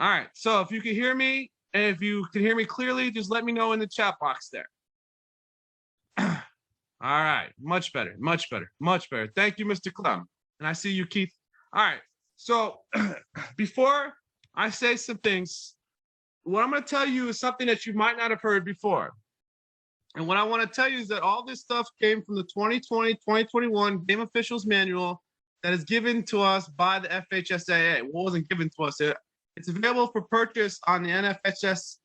All right. So if you can hear me, and if you can hear me clearly, just let me know in the chat box there. All right. Much better. Much better. Much better. Thank you, Mr. Clem. And I see you, Keith. All right. So before I say some things, what I'm going to tell you is something that you might not have heard before. And what I want to tell you is that all this stuff came from the 2020-2021 Game Officials Manual that is given to us by the FHSAA. It wasn't given to us. It's available for purchase on the NFHS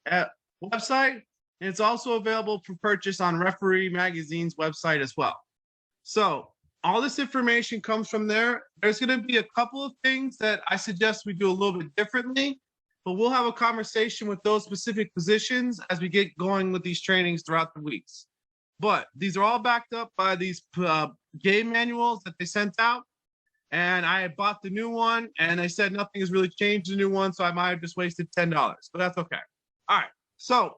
website, and it's also available for purchase on Referee Magazine's website as well. So all this information comes from there. There's going to be a couple of things that I suggest we do a little bit differently, but we'll have a conversation with those specific positions as we get going with these trainings throughout the weeks. But these are all backed up by these game manuals that they sent out. And I bought the new one, and they said nothing has really changed the new one, so I might have just wasted $10, but that's okay. All right, so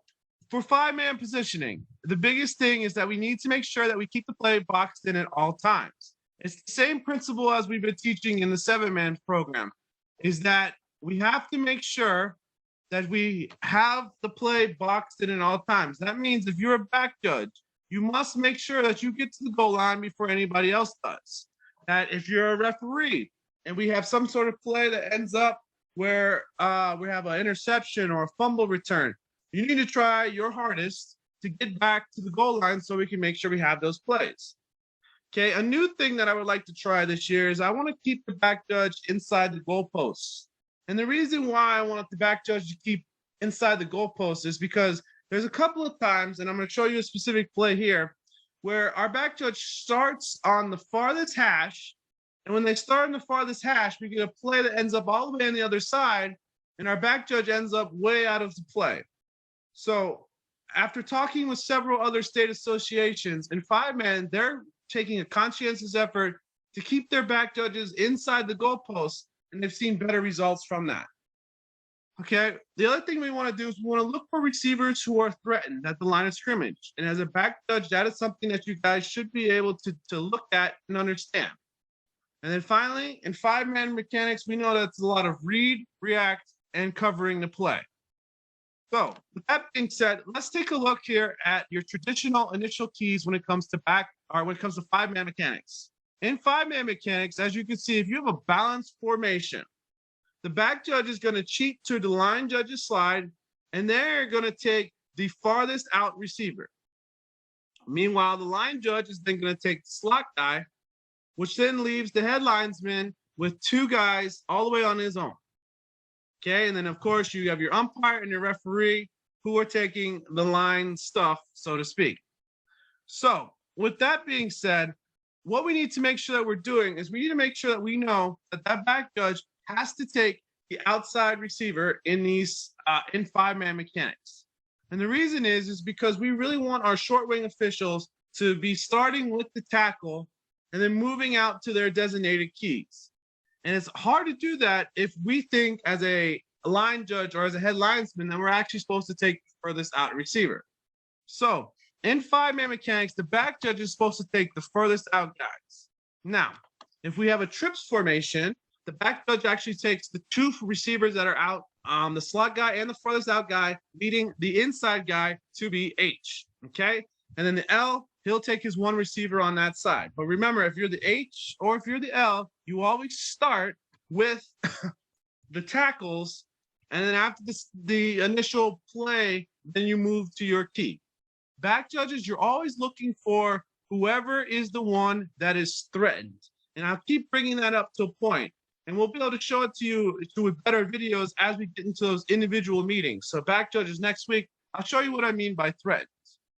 for five-man positioning, the biggest thing is that we need to make sure that we keep the play boxed in at all times. It's the same principle as we've been teaching in the seven-man program, is that we have to make sure that we have the play boxed in at all times. That means if you're a back judge, you must make sure that you get to the goal line before anybody else does. That if you're a referee and we have some sort of play that ends up where we have an interception or a fumble return, you need to try your hardest to get back to the goal line so we can make sure we have those plays. Okay, a new thing that I would like to try this year is I want to keep the back judge inside the goalposts. And the reason why I want the back judge to keep inside the goalposts is because there's a couple of times, and I'm going to show you a specific play here, where our back judge starts on the farthest hash, and when they start on the farthest hash, we get a play that ends up all the way on the other side, and our back judge ends up way out of the play. So after talking with several other state associations, in five-man, they're taking a conscientious effort to keep their back judges inside the goalposts, and they've seen better results from that. Okay, the other thing we want to do is we want to look for receivers who are threatened at the line of scrimmage. And as a back judge, that is something that you guys should be able to look at and understand. And then finally, in five-man mechanics, we know that's a lot of read, react, and covering the play. So with that being said, let's take a look here at your traditional initial keys when it comes to five-man mechanics. In five-man mechanics, as you can see, if you have a balanced formation, the back judge is going to cheat to the line judge's slide, and they're going to take the farthest out receiver. Meanwhile, the line judge is then going to take the slot guy, which then leaves the head linesman with two guys all the way on his own. Okay, and then of course you have your umpire and your referee who are taking the line stuff, so to speak. So with that being said, what we need to make sure that we're doing is we need to make sure that we know that that back judge has to take the outside receiver in these in five-man mechanics. And the reason is because we really want our short wing officials to be starting with the tackle and then moving out to their designated keys. And it's hard to do that if we think as a line judge or as a head linesman that we're actually supposed to take the furthest out receiver. So in five-man mechanics, the back judge is supposed to take the furthest out guys. Now, if we have a trips formation, the back judge actually takes the two receivers that are out, the slot guy and the furthest out guy, leading the inside guy to be H, okay? And then the L, he'll take his one receiver on that side. But remember, if you're the H or if you're the L, you always start with the tackles, and then after the initial play, then you move to your key. Back judges, you're always looking for whoever is the one that is threatened. And I'll keep bringing that up to a point. And we'll be able to show it to you with better videos as we get into those individual meetings. So back judges next week, I'll show you what I mean by threats,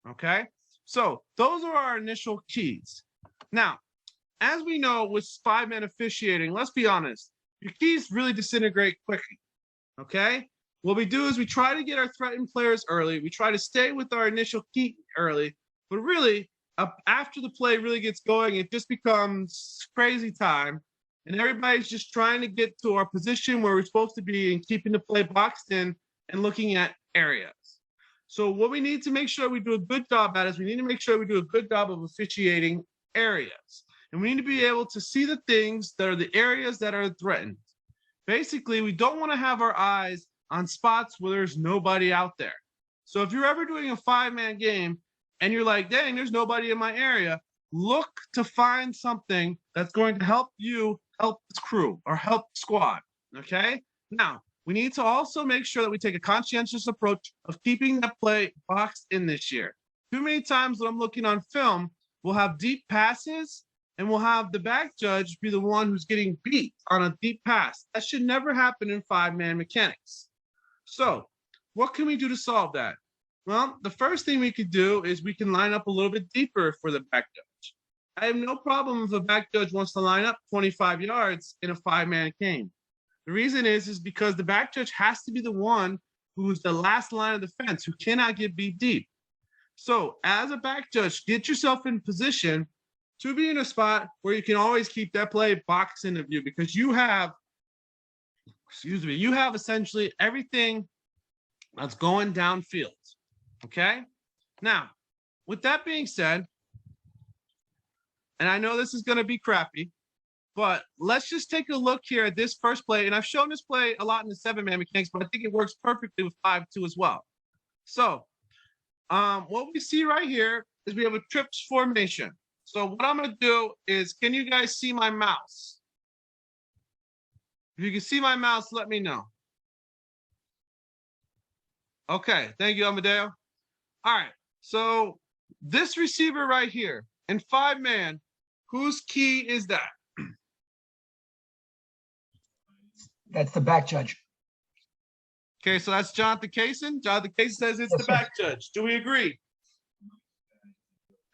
okay? So those are our initial keys. Now, as we know with five-man officiating, let's be honest, your keys really disintegrate quickly, okay? What we do is we try to get our threatened players early. We try to stay with our initial key early, but really, after the play really gets going, it just becomes crazy time. And everybody's just trying to get to our position where we're supposed to be and keeping the play boxed in and looking at areas. So what we need to make sure we do a good job at is we need to make sure we do a good job of officiating areas. And we need to be able to see the things that are the areas that are threatened. Basically, we don't want to have our eyes on spots where there's nobody out there. So if you're ever doing a 5-man game and you're like, dang, there's nobody in my area, look to find something that's going to help you help this crew or help the squad, okay? Now, we need to also make sure that we take a conscientious approach of keeping that play boxed in this year. Too many times when I'm looking on film, we'll have deep passes and we'll have the back judge be the one who's getting beat on a deep pass. That should never happen in 5-man mechanics. So what can we do to solve that? Well, the first thing we could do is we can line up a little bit deeper for the back judge. I have no problem if a back judge wants to line up 25 yards in a 5-man game. The reason is because the back judge has to be the one who's the last line of defense, who cannot get beat deep. So as a back judge, get yourself in position to be in a spot where you can always keep that play boxed into view, because you have, you have essentially everything that's going downfield, okay? Now, with that being said, and I know this is gonna be crappy, but let's just take a look here at this first play. And I've shown this play a lot in the 7-man mechanics, but I think it works perfectly with 5-2 as well. So what we see right here is we have a trips formation. So what I'm gonna do is, can you guys see my mouse? If you can see my mouse, let me know. Okay, thank you, Amadeo. All right, so this receiver right here in 5-man, whose key is that? That's the back judge. Okay, so that's Jonathan Kaysen. Jonathan Kaysen says it's the back judge. Do we agree?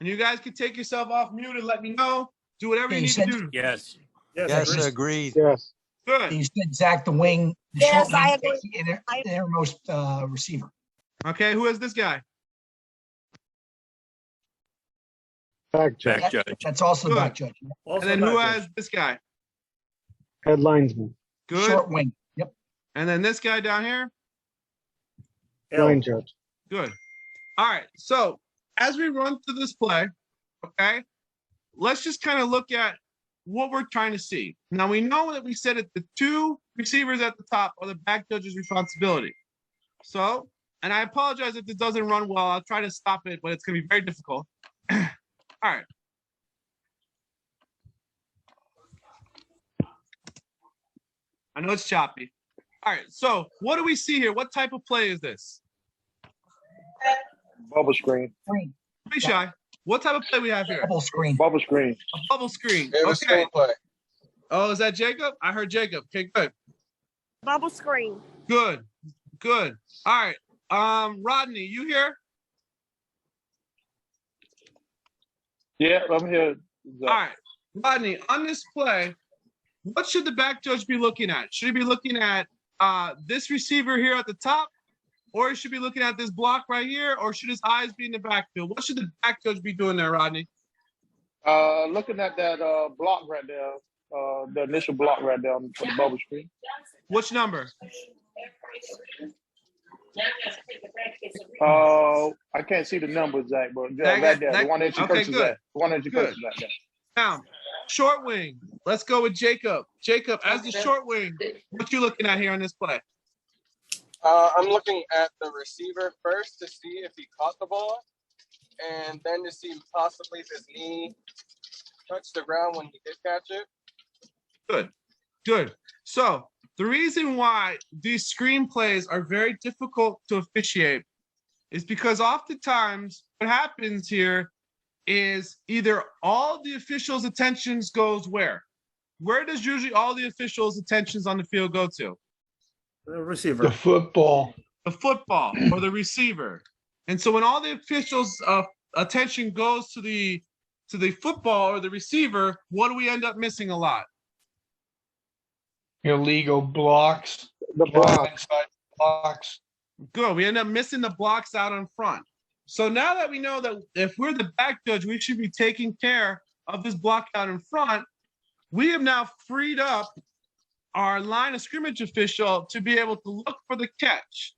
And you guys can take yourself off mute and let me know. Do whatever you need to do. Yes. Yes, agreed. Yes. Good. You said Zach the wing. The Yes, short wing, I agree. the innermost receiver. Okay, who is this guy? Back check. Back judge. That's also the Good. back judge. And then who has this guy? Head linesman. Good. Short wing. Yep. And then this guy down here? Line judge. Good. All right, so as we run through this play, okay, let's just kind of look at what we're trying to see. Now, we know that we said that the 2 receivers at the top are the back judge's responsibility. So, and I apologize if this doesn't run well. I'll try to stop it, but it's going to be very difficult. All right. I know it's choppy. All right, so what do we see here? What type of play is this? Bubble screen. Screen. Be shy. What type of play we have here? Double screen. Bubble screen. A bubble screen. We have a Okay. screenplay. Oh, is that Jacob? I heard Jacob. Okay, good. Bubble screen. Good. Good. All right. Rodney, you here? Yeah, I'm here. All right. Rodney, on this play, what should the back judge be looking at? Should he be looking at this receiver here at the top? Or he should be looking at this block right here? Or should his eyes be in the backfield? What should the back judge be doing there, Rodney? Looking at that block right there, the initial block right there for the bubble screen. Which number? I can't see the numbers, Zach, but That- right there, that- the one that you okay, purchased good. at. The one that you Good. purchased at there. Now, short wing. Let's go with Jacob. Jacob, as the short wing, what you looking at here on this play? I'm looking at the receiver first to see if he caught the ball, and then to see possibly if his knee touched the ground when he did catch it. Good, good. So the reason why these screenplays are very difficult to officiate is because oftentimes what happens here is either all the officials' attentions goes where? Where does usually all the officials' attentions on the field go to? The receiver. The football. The football or the receiver. And so when all the officials' attention goes to the football or the receiver, what do we end up missing a lot? Illegal blocks, The block. inside blocks. Good. We end up missing the blocks out in front. So now that we know that if we're the back judge, we should be taking care of this block out in front, we have now freed up our line of scrimmage official to be able to look for the catch.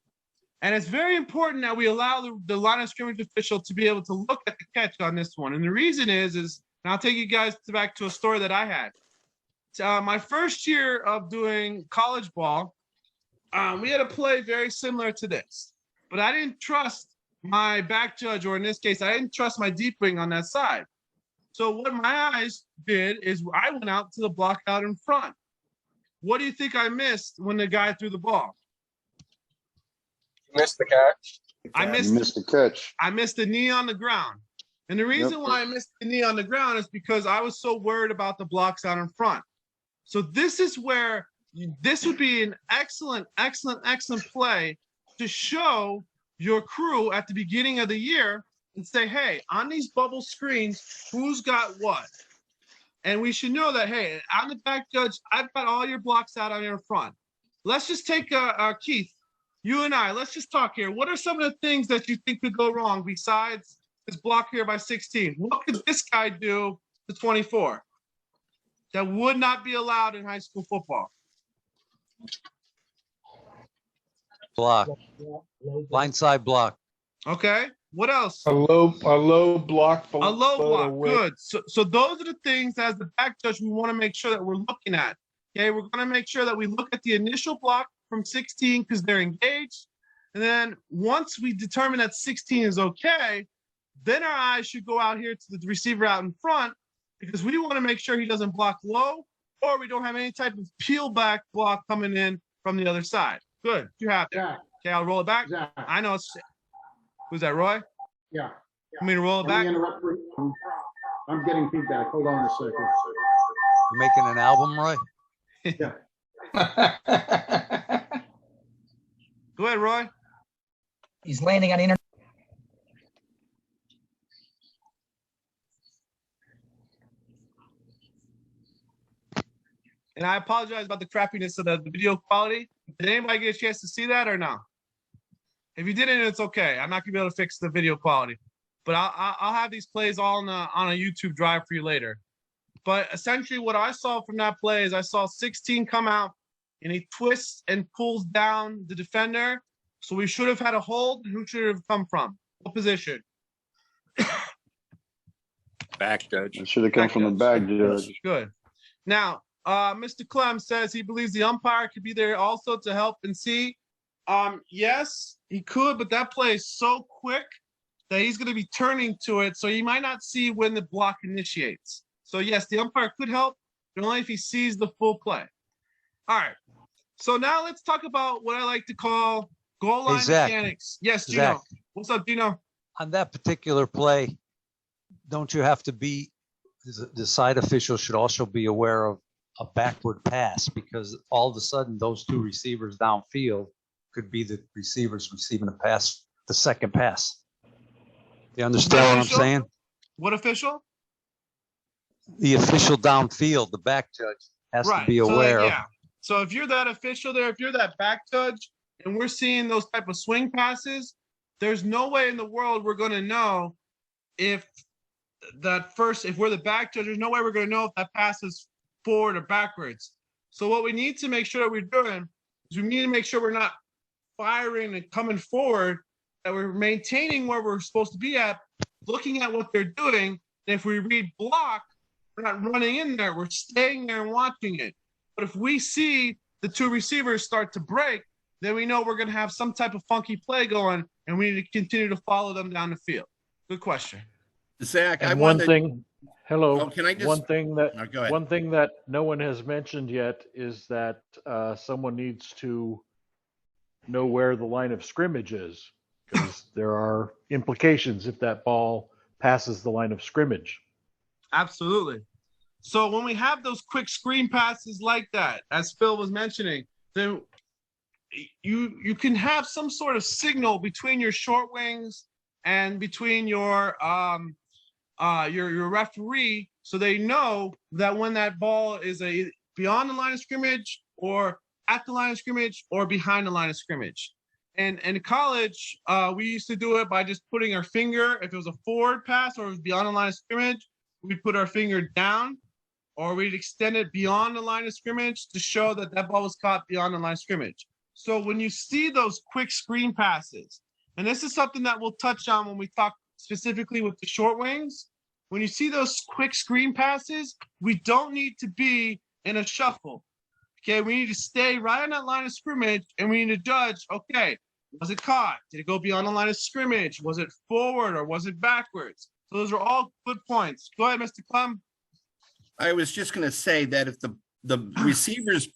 And it's very important that we allow the line of scrimmage official to be able to look at the catch on this one. And the reason is and I'll take you guys back to a story that I had. My first year of doing college ball, we had a play very similar to this, but I didn't trust my back judge, or in this case, I didn't trust my deep wing on that side. So what my eyes did is I went out to the block out in front. What do you think I missed when the guy threw the ball? Missed the catch. I You missed missed the catch. I missed the knee on the ground. And the reason why I missed the knee on the ground is because I was so worried about the blocks out in front. So this is where this would be an excellent play to show your crew at the beginning of the year and say, hey, on these bubble screens, who's got what? And we should know that, hey, I'm the back judge. I've got all your blocks out on your front. Let's just take Keith, you and I, let's just talk here. What are some of the things that you think could go wrong besides this block here by 16? What could this guy do to 24 that would not be allowed in high school football? Block. Blindside block. Okay. What else? A low block. A low below the block. wing. Good. So those are the things as the back judge we want to make sure that we're looking at. Okay. We're going to make sure that we look at the initial block from 16 because they're engaged. And then once we determine that 16 is okay, then our eyes should go out here to the receiver out in front because we want to make sure he doesn't block low or we don't have any type of peel back block coming in from the other side. Good. You have it. Okay, I'll roll it back. I know it's who's that, Roy? Yeah. You mean to roll it Let back? me interrupt for I'm getting feedback. Hold on a second. You making an album, Roy? Go ahead, Roy. He's landing on internet. And I apologize about the crappiness of the video quality. Did anybody get a chance to see that or no? If you didn't, it's okay. I'm not gonna be able to fix the video quality, but I'll have these plays all on a YouTube drive for you later. But essentially, what I saw from that play is I saw 16 come out, and he twists and pulls down the defender. So we should have had a hold. Who should it have come from? What position? Back judge. It should have come from the back judge. Good. Now, Mr. Clem says he believes the umpire could be there also to help and see. Yes, he could, but that play is so quick that he's going to be turning to it, so he might not see when the block initiates. So yes, the umpire could help, but only if he sees the full play. All right. So now let's talk about what I like to call goal line mechanics. Yes, Gino. Zach. What's up, Gino? On that particular play, don't you have to be, the side official should also be aware of a backward pass because all of a sudden those two receivers downfield could be the receivers receiving a pass, the second pass. You understand what I'm Official? saying? What official? The official downfield, the back judge has to be aware of. So if you're that official there, if you're that back judge, and we're seeing those type of swing passes, there's no way in the world we're going to know if we're the back judge, there's no way we're going to know if that pass is forward or backwards. So what we need to make sure that we're doing is we need to make sure we're not firing and coming forward, that we're maintaining where we're supposed to be at, looking at what they're doing. And if we read block, we're not running in there. We're staying there and watching it. But if we see the two receivers start to break, then we know we're going to have some type of funky play going, and we need to continue to follow them down the field. Good question. Zach, And one thing that go ahead. one thing that no one has mentioned yet is that someone needs to know where the line of scrimmage is, because there are implications if that ball passes the line of scrimmage. Absolutely. So when we have those quick screen passes like that, as Phil was mentioning, then you can have some sort of signal between your short wings and between your referee, so they know that when that ball is beyond the line of scrimmage or at the line of scrimmage or behind the line of scrimmage. And in college, we used to do it by just putting our finger, if it was a forward pass or it was beyond the line of scrimmage, we'd put our finger down, or we'd extend it beyond the line of scrimmage to show that that ball was caught beyond the line of scrimmage. So when you see those quick screen passes, and this is something that we'll touch on when we talk specifically with the short wings, when you see those quick screen passes, we don't need to be in a shuffle. Okay, we need to stay right on that line of scrimmage, and we need to judge, okay, was it caught? Did it go beyond the line of scrimmage? Was it forward or was it backwards? So those are all good points. Go ahead, Mr. Clem. I was just going to say that if the receiver's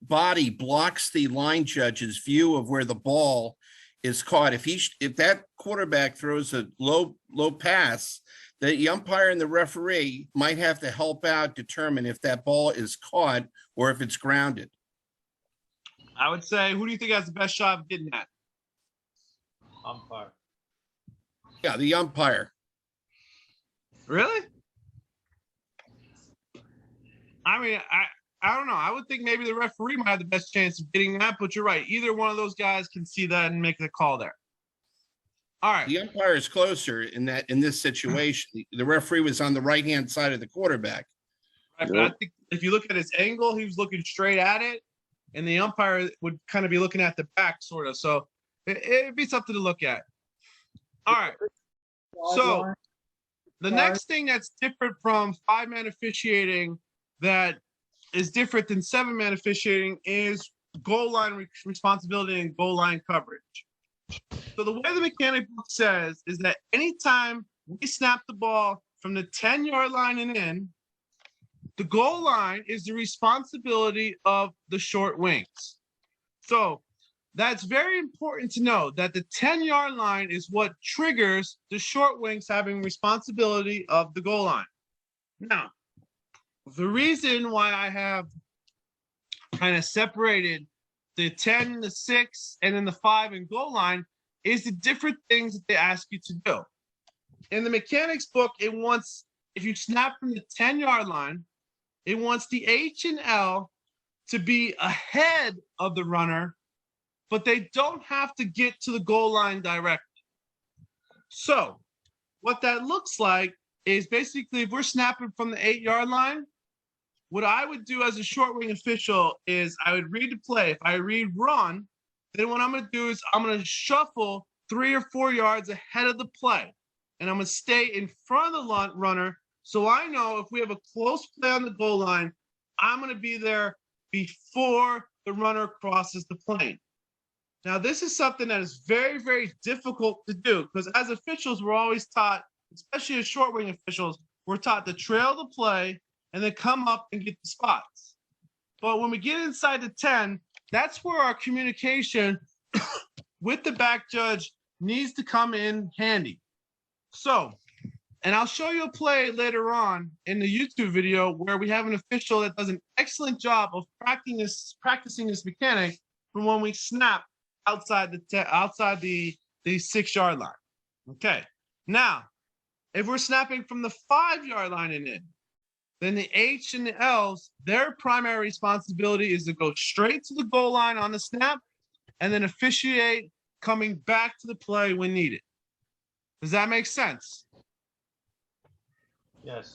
body blocks the line judge's view of where the ball is caught, if that quarterback throws a low pass, the umpire and the referee might have to help out determine if that ball is caught or if it's grounded. I would say, who do you think has the best shot of getting that? Umpire. Yeah, the umpire. Really? I mean, I don't know. I would think maybe the referee might have the best chance of getting that, but you're right. Either one of those guys can see that and make the call there. All right. The umpire is closer in this situation. The referee was on the right-hand side of the quarterback. Right, but I think if you look at his angle, he was looking straight at it, and the umpire would kind of be looking at the back, sort of. So it'd be something to look at. All right. So the next thing that's different from 5-man officiating that is different than 7-man officiating is goal line responsibility and goal line coverage. So the way the mechanic book says is that anytime we snap the ball from the 10-yard line and in, the goal line is the responsibility of the short wings. So that's very important to know that the 10-yard line is what triggers the short wings having responsibility of the goal line. Now, the reason why I have kind of separated the 10, the 6, and then the 5 and goal line is the different things that they ask you to do. In the mechanics book, it wants, if you snap from the 10-yard line, it wants the H and L to be ahead of the runner, but they don't have to get to the goal line directly. So what that looks like is basically if we're snapping from the 8-yard line, what I would do as a short wing official is I would read the play. If I read run, then what I'm going to do is I'm going to shuffle 3 or 4 yards ahead of the play. And I'm going to stay in front of the runner. So I know if we have a close play on the goal line, I'm going to be there before the runner crosses the plane. Now, this is something that is very, very difficult to do because as officials, we're always taught, especially as short wing officials, we're taught to trail the play and then come up and get the spots. But when we get inside the 10, that's where our communication with the back judge needs to come in handy. So, and I'll show you a play later on in the YouTube video where we have an official that does an excellent job of practicing this mechanic from when we snap outside the 6-yard line. Okay. Now, if we're snapping from the 5-yard line and in, then the H and the L's, their primary responsibility is to go straight to the goal line on the snap and then officiate coming back to the play when needed. Does that make sense? Yes.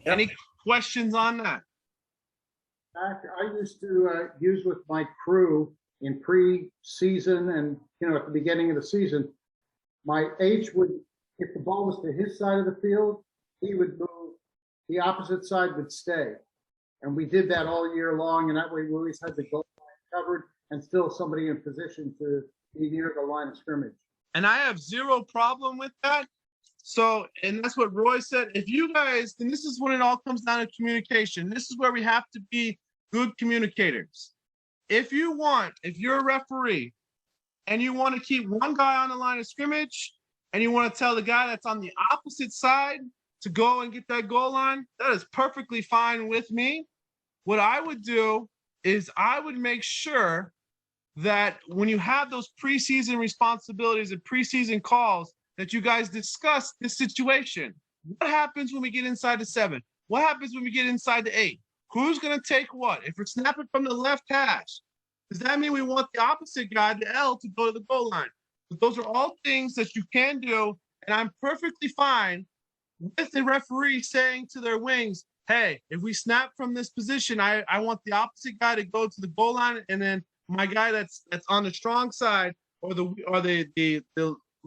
Any questions on that? I used to use with my crew in pre-season and, at the beginning of the season, my H would, if the ball was to his side of the field, he would move, the opposite side would stay. And we did that all year long, and that way we always had the goal line covered and still somebody in position to be near the line of scrimmage. And I have zero problem with that. So, and that's what Roy said. If you guys, and this is when it all comes down to communication. This is where we have to be good communicators. If you're a referee and you want to keep one guy on the line of scrimmage and you want to tell the guy that's on the opposite side to go and get that goal line, that is perfectly fine with me. What I would do is I would make sure that when you have those preseason responsibilities and preseason calls, that you guys discuss this situation. What happens when we get inside the 7? What happens when we get inside the 8? Who's going to take what? If we're snapping from the left hash, does that mean we want the opposite guy, the L, to go to the goal line? But those are all things that you can do, and I'm perfectly fine with the referee saying to their wings, hey, if we snap from this position, I want the opposite guy to go to the goal line, and then my guy that's on the strong side or the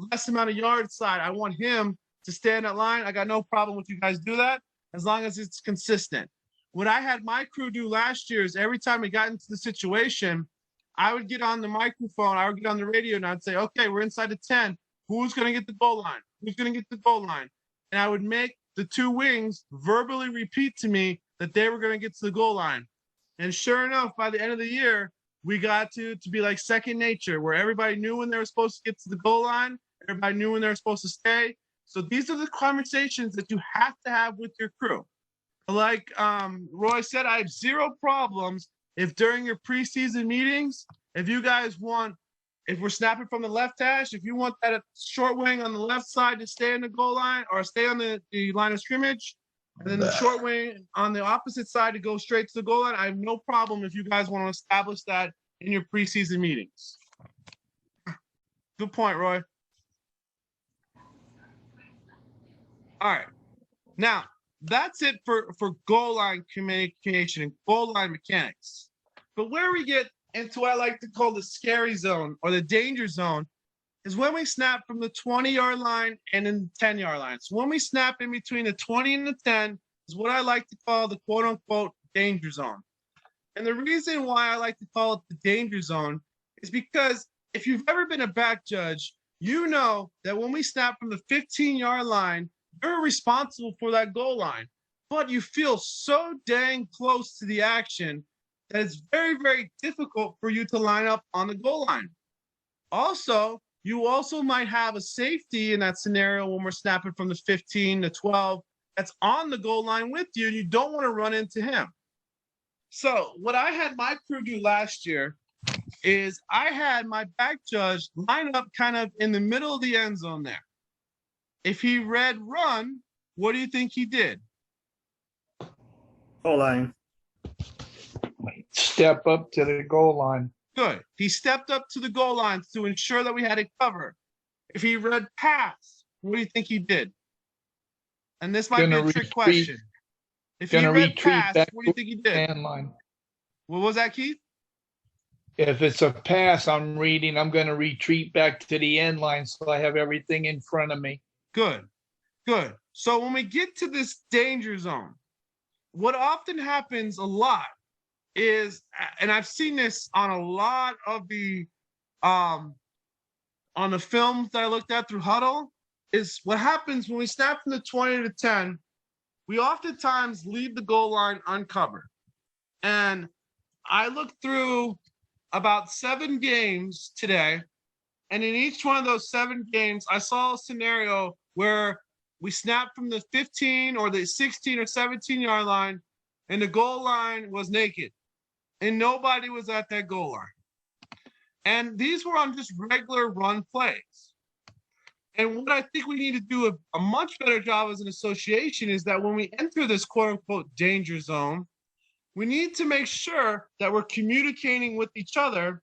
less amount of yard side, I want him to stay in that line. I got no problem with you guys do that as long as it's consistent. what I had my crew do last year is every time we got into the situation, I would get on the microphone, I would get on the radio, and I'd say, okay, we're inside the 10. Who's going to get the goal line? Who's going to get the goal line? And I would make the two wings verbally repeat to me that they were going to get to the goal line. And sure enough, by the end of the year, we got to be like second nature, where everybody knew when they were supposed to get to the goal line. Everybody knew when they were supposed to stay. So these are the conversations that you have to have with your crew. Like Roy said, I have zero problems if during your preseason meetings, if you guys want, if we're snapping from the left hash, if you want that short wing on the left side to stay in the goal line or stay on the line of scrimmage, and then the short wing on the opposite side to go straight to the goal line, I have no problem if you guys want to establish that in your preseason meetings. Good point, Roy. All right. Now, that's it for goal line communication and goal line mechanics. But where we get into what I like to call the scary zone or the danger zone is when we snap from the 20-yard line and in the 10-yard line. So when we snap in between the 20 and the 10 is what I like to call the quote-unquote danger zone. And the reason why I like to call it the danger zone is because if you've ever been a back judge, you know that when we snap from the 15-yard line, you're responsible for that goal line, but you feel so dang close to the action that it's very, very difficult for you to line up on the goal line. Also, you also might have a safety in that scenario when we're snapping from the 15 to 12 that's on the goal line with you, and you don't want to run into him. So what I had my crew do last year is I had my back judge line up kind of in the middle of the end zone there. If he read run, what do you think he did? Goal line. Step up to the goal line. Good. He stepped up to the goal line to ensure that we had it covered. If he read pass, what do you think he did? And this might be a trick question. If he read pass, what do you think he did? Line. What was that, Keith? If it's a pass I'm reading, I'm going to retreat back to the end line so I have everything in front of me. Good, good. So when we get to this danger zone, what often happens a lot is, and I've seen this on a lot of the on the films that I looked at through Huddle, is what happens when we snap from the 20 to 10, we oftentimes leave the goal line uncovered. And I looked through about 7 games today, and in each one of those 7 games, I saw a scenario where we snapped from the 15 or the 16 or 17-yard line, and the goal line was naked, and nobody was at that goal line. And these were on just regular run plays. And what I think we need to do a much better job as an association is that when we enter this quote-unquote danger zone, we need to make sure that we're communicating with each other,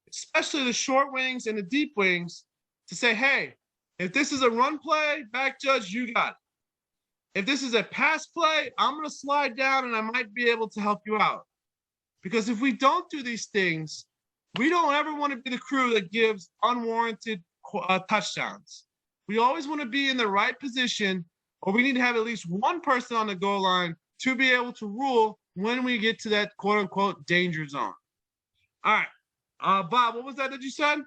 especially the short wings and the deep wings, to say, hey, if this is a run play, back judge, you got it. If this is a pass play, I'm going to slide down and I might be able to help you out. Because if we don't do these things, we don't ever want to be the crew that gives unwarranted touchdowns. We always want to be in the right position, or we need to have at least one person on the goal line to be able to rule when we get to that quote-unquote danger zone. All right. Bob, what was that you said?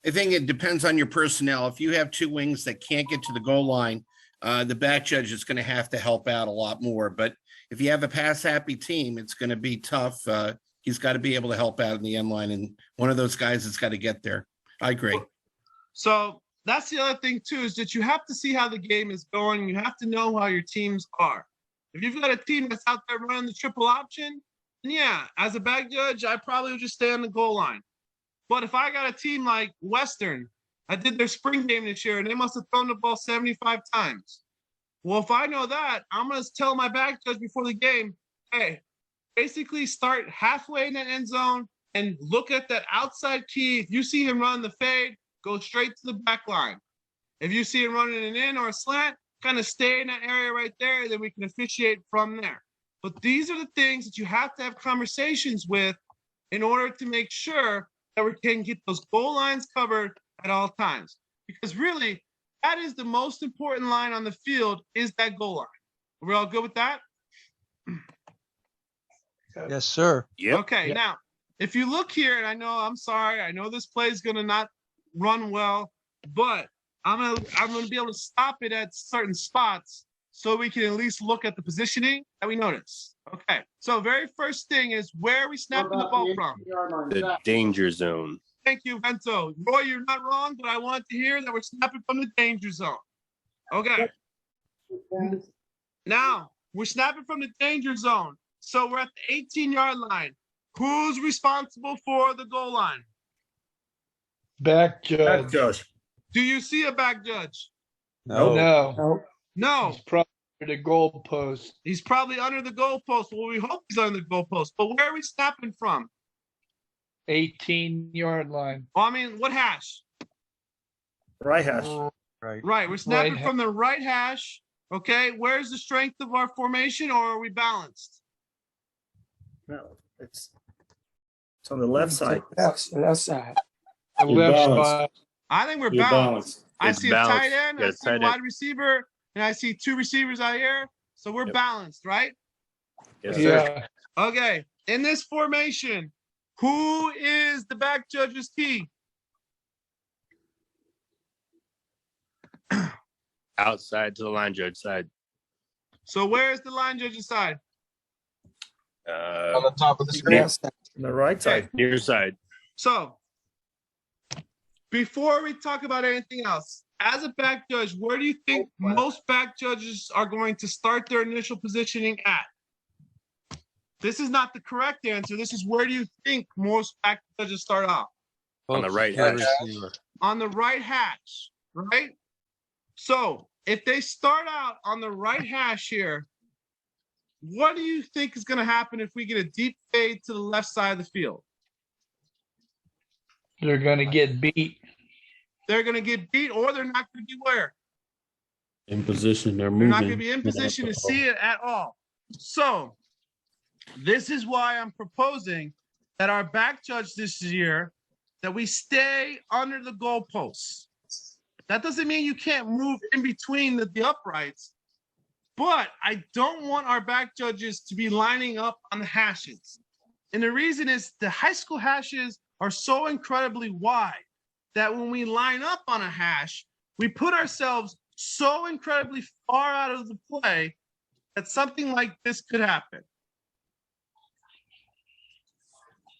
I think it depends on your personnel. If you have 2 wings that can't get to the goal line, the back judge is going to have to help out a lot more. But if you have a pass-happy team, it's going to be tough. He's got to be able to help out in the end line, and one of those guys has got to get there. I agree. So that's the other thing, too, is that you have to see how the game is going. You have to know how your teams are. If you've got a team that's out there running the triple option, then yeah, as a back judge, I probably would just stay on the goal line. But if I got a team like Western, I did their spring game this year, and they must have thrown the ball 75 times. Well, if I know that, I'm going to tell my back judge before the game, hey, basically start halfway in that end zone and look at that outside key. If you see him run the fade, go straight to the back line. If you see him running an in or a slant, kind of stay in that area right there, then we can officiate from there. But these are the things that you have to have conversations with in order to make sure that we can get those goal lines covered at all times. Because really, that is the most important line on the field, is that goal line. Are we all good with that? Yes, sir. Okay, Yep. now, if you look here, and I'm sorry, I know this play is gonna not run well, but I'm gonna be able to stop it at certain spots so we can at least look at the positioning that we notice. Okay, so very first thing is where are we What snapping the about ball the from? 18-yard line? The danger zone. Thank you, Vento. Roy, you're not wrong, but I want to hear that we're snapping from the danger zone. Okay, now we're snapping from the danger zone. So we're at the 18-yard line. Who's responsible for the goal line? Back judge. Do you see a back judge? No. No, No, he's probably the goal post. he's probably under the goalpost. Well, we hope he's under the goalpost. But where are we snapping from? 18-yard line. Oh, I mean, what hash? Right hash. Right. Right, we're snapping Right from the right hash. Okay, where's the strength of our formation, or are we balanced? No, it's on the left side. Left side. The left balanced. spot. I think we're You're balanced. I It's see a balanced. tight end, Yeah, I it's see a tight end. wide receiver, and I see two receivers out here. So we're Yep. balanced, right? Yes, sir. Yeah, Okay, in this formation, who is the back judge's key? Outside to the line judge side. So where is the line judge's side? On the top of the screen. The right side. Near side. So before we talk about anything else, as a back judge, where do you think most back judges are going to start their initial positioning at? This is not the correct answer. This is where do you think most back judges start off? On the right Post hash. receiver. On the right hash, right? So if they start out on the right hash here, what do you think is going to happen if we get a deep fade to the left side of the field? they're gonna get beat. They're going to get beat, or they're not going to be where? In position, they're They're moving. not going to be in position to see it at all. So this is why I'm proposing that our back judge this year, that we stay under the goalposts. That doesn't mean you can't move in between the uprights, but I don't want our back judges to be lining up on the hashes. And the reason is the high school hashes are so incredibly wide that when we line up on a hash, we put ourselves so incredibly far out of the play that something like this could happen.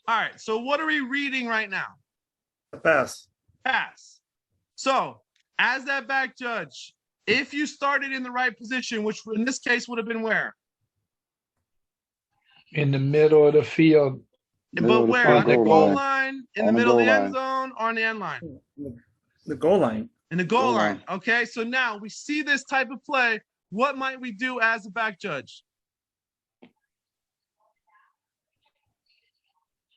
All right, so what are we reading right now? Pass. Pass. So as that back judge, if you started in the right position, which in this case would have been where? In the middle of the field. Middle But of the where? field, On the goal goal line. line, in the On the middle of the goal end zone, or on the end line? The goal line. In the goal Goal line. line. Okay, so now we see this type of play. What might we do as a back judge?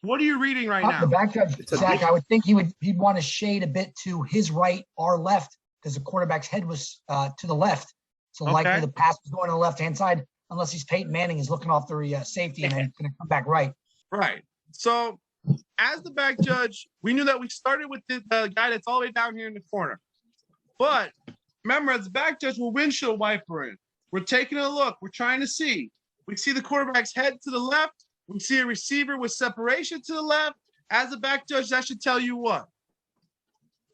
What are you reading right The now? back judge, It's a Zach, big- I would think he'd want to shade a bit to his right, our left, because the quarterback's head was to the left. So likely Okay. the pass was going to the left-hand side, unless he's Peyton Manning, is looking off the safety and then going to come back right. Right. So as the back judge, we knew that we started with the guy that's all the way down here in the corner. But remember, as the back judge, we're windshield wipering. We're taking a look. We're trying to see. We see the quarterback's head to the left. We see a receiver with separation to the left. As a back judge, that should tell you what?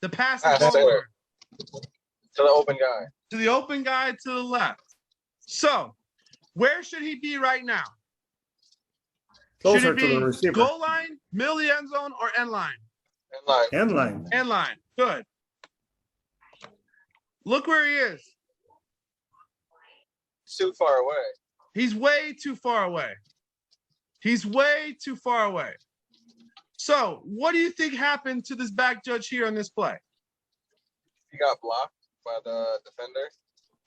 The pass is Pass going center. where? To the open guy. To the open guy to the left. So where should he be right now? Closer Should it to the be receiver. goal line, middle of the end zone, or end line? And line. End line. End line. Good. Look where he is. Too far away. He's way too far away. He's way too far away. So what do you think happened to this back judge here on this play? He got blocked by the defender.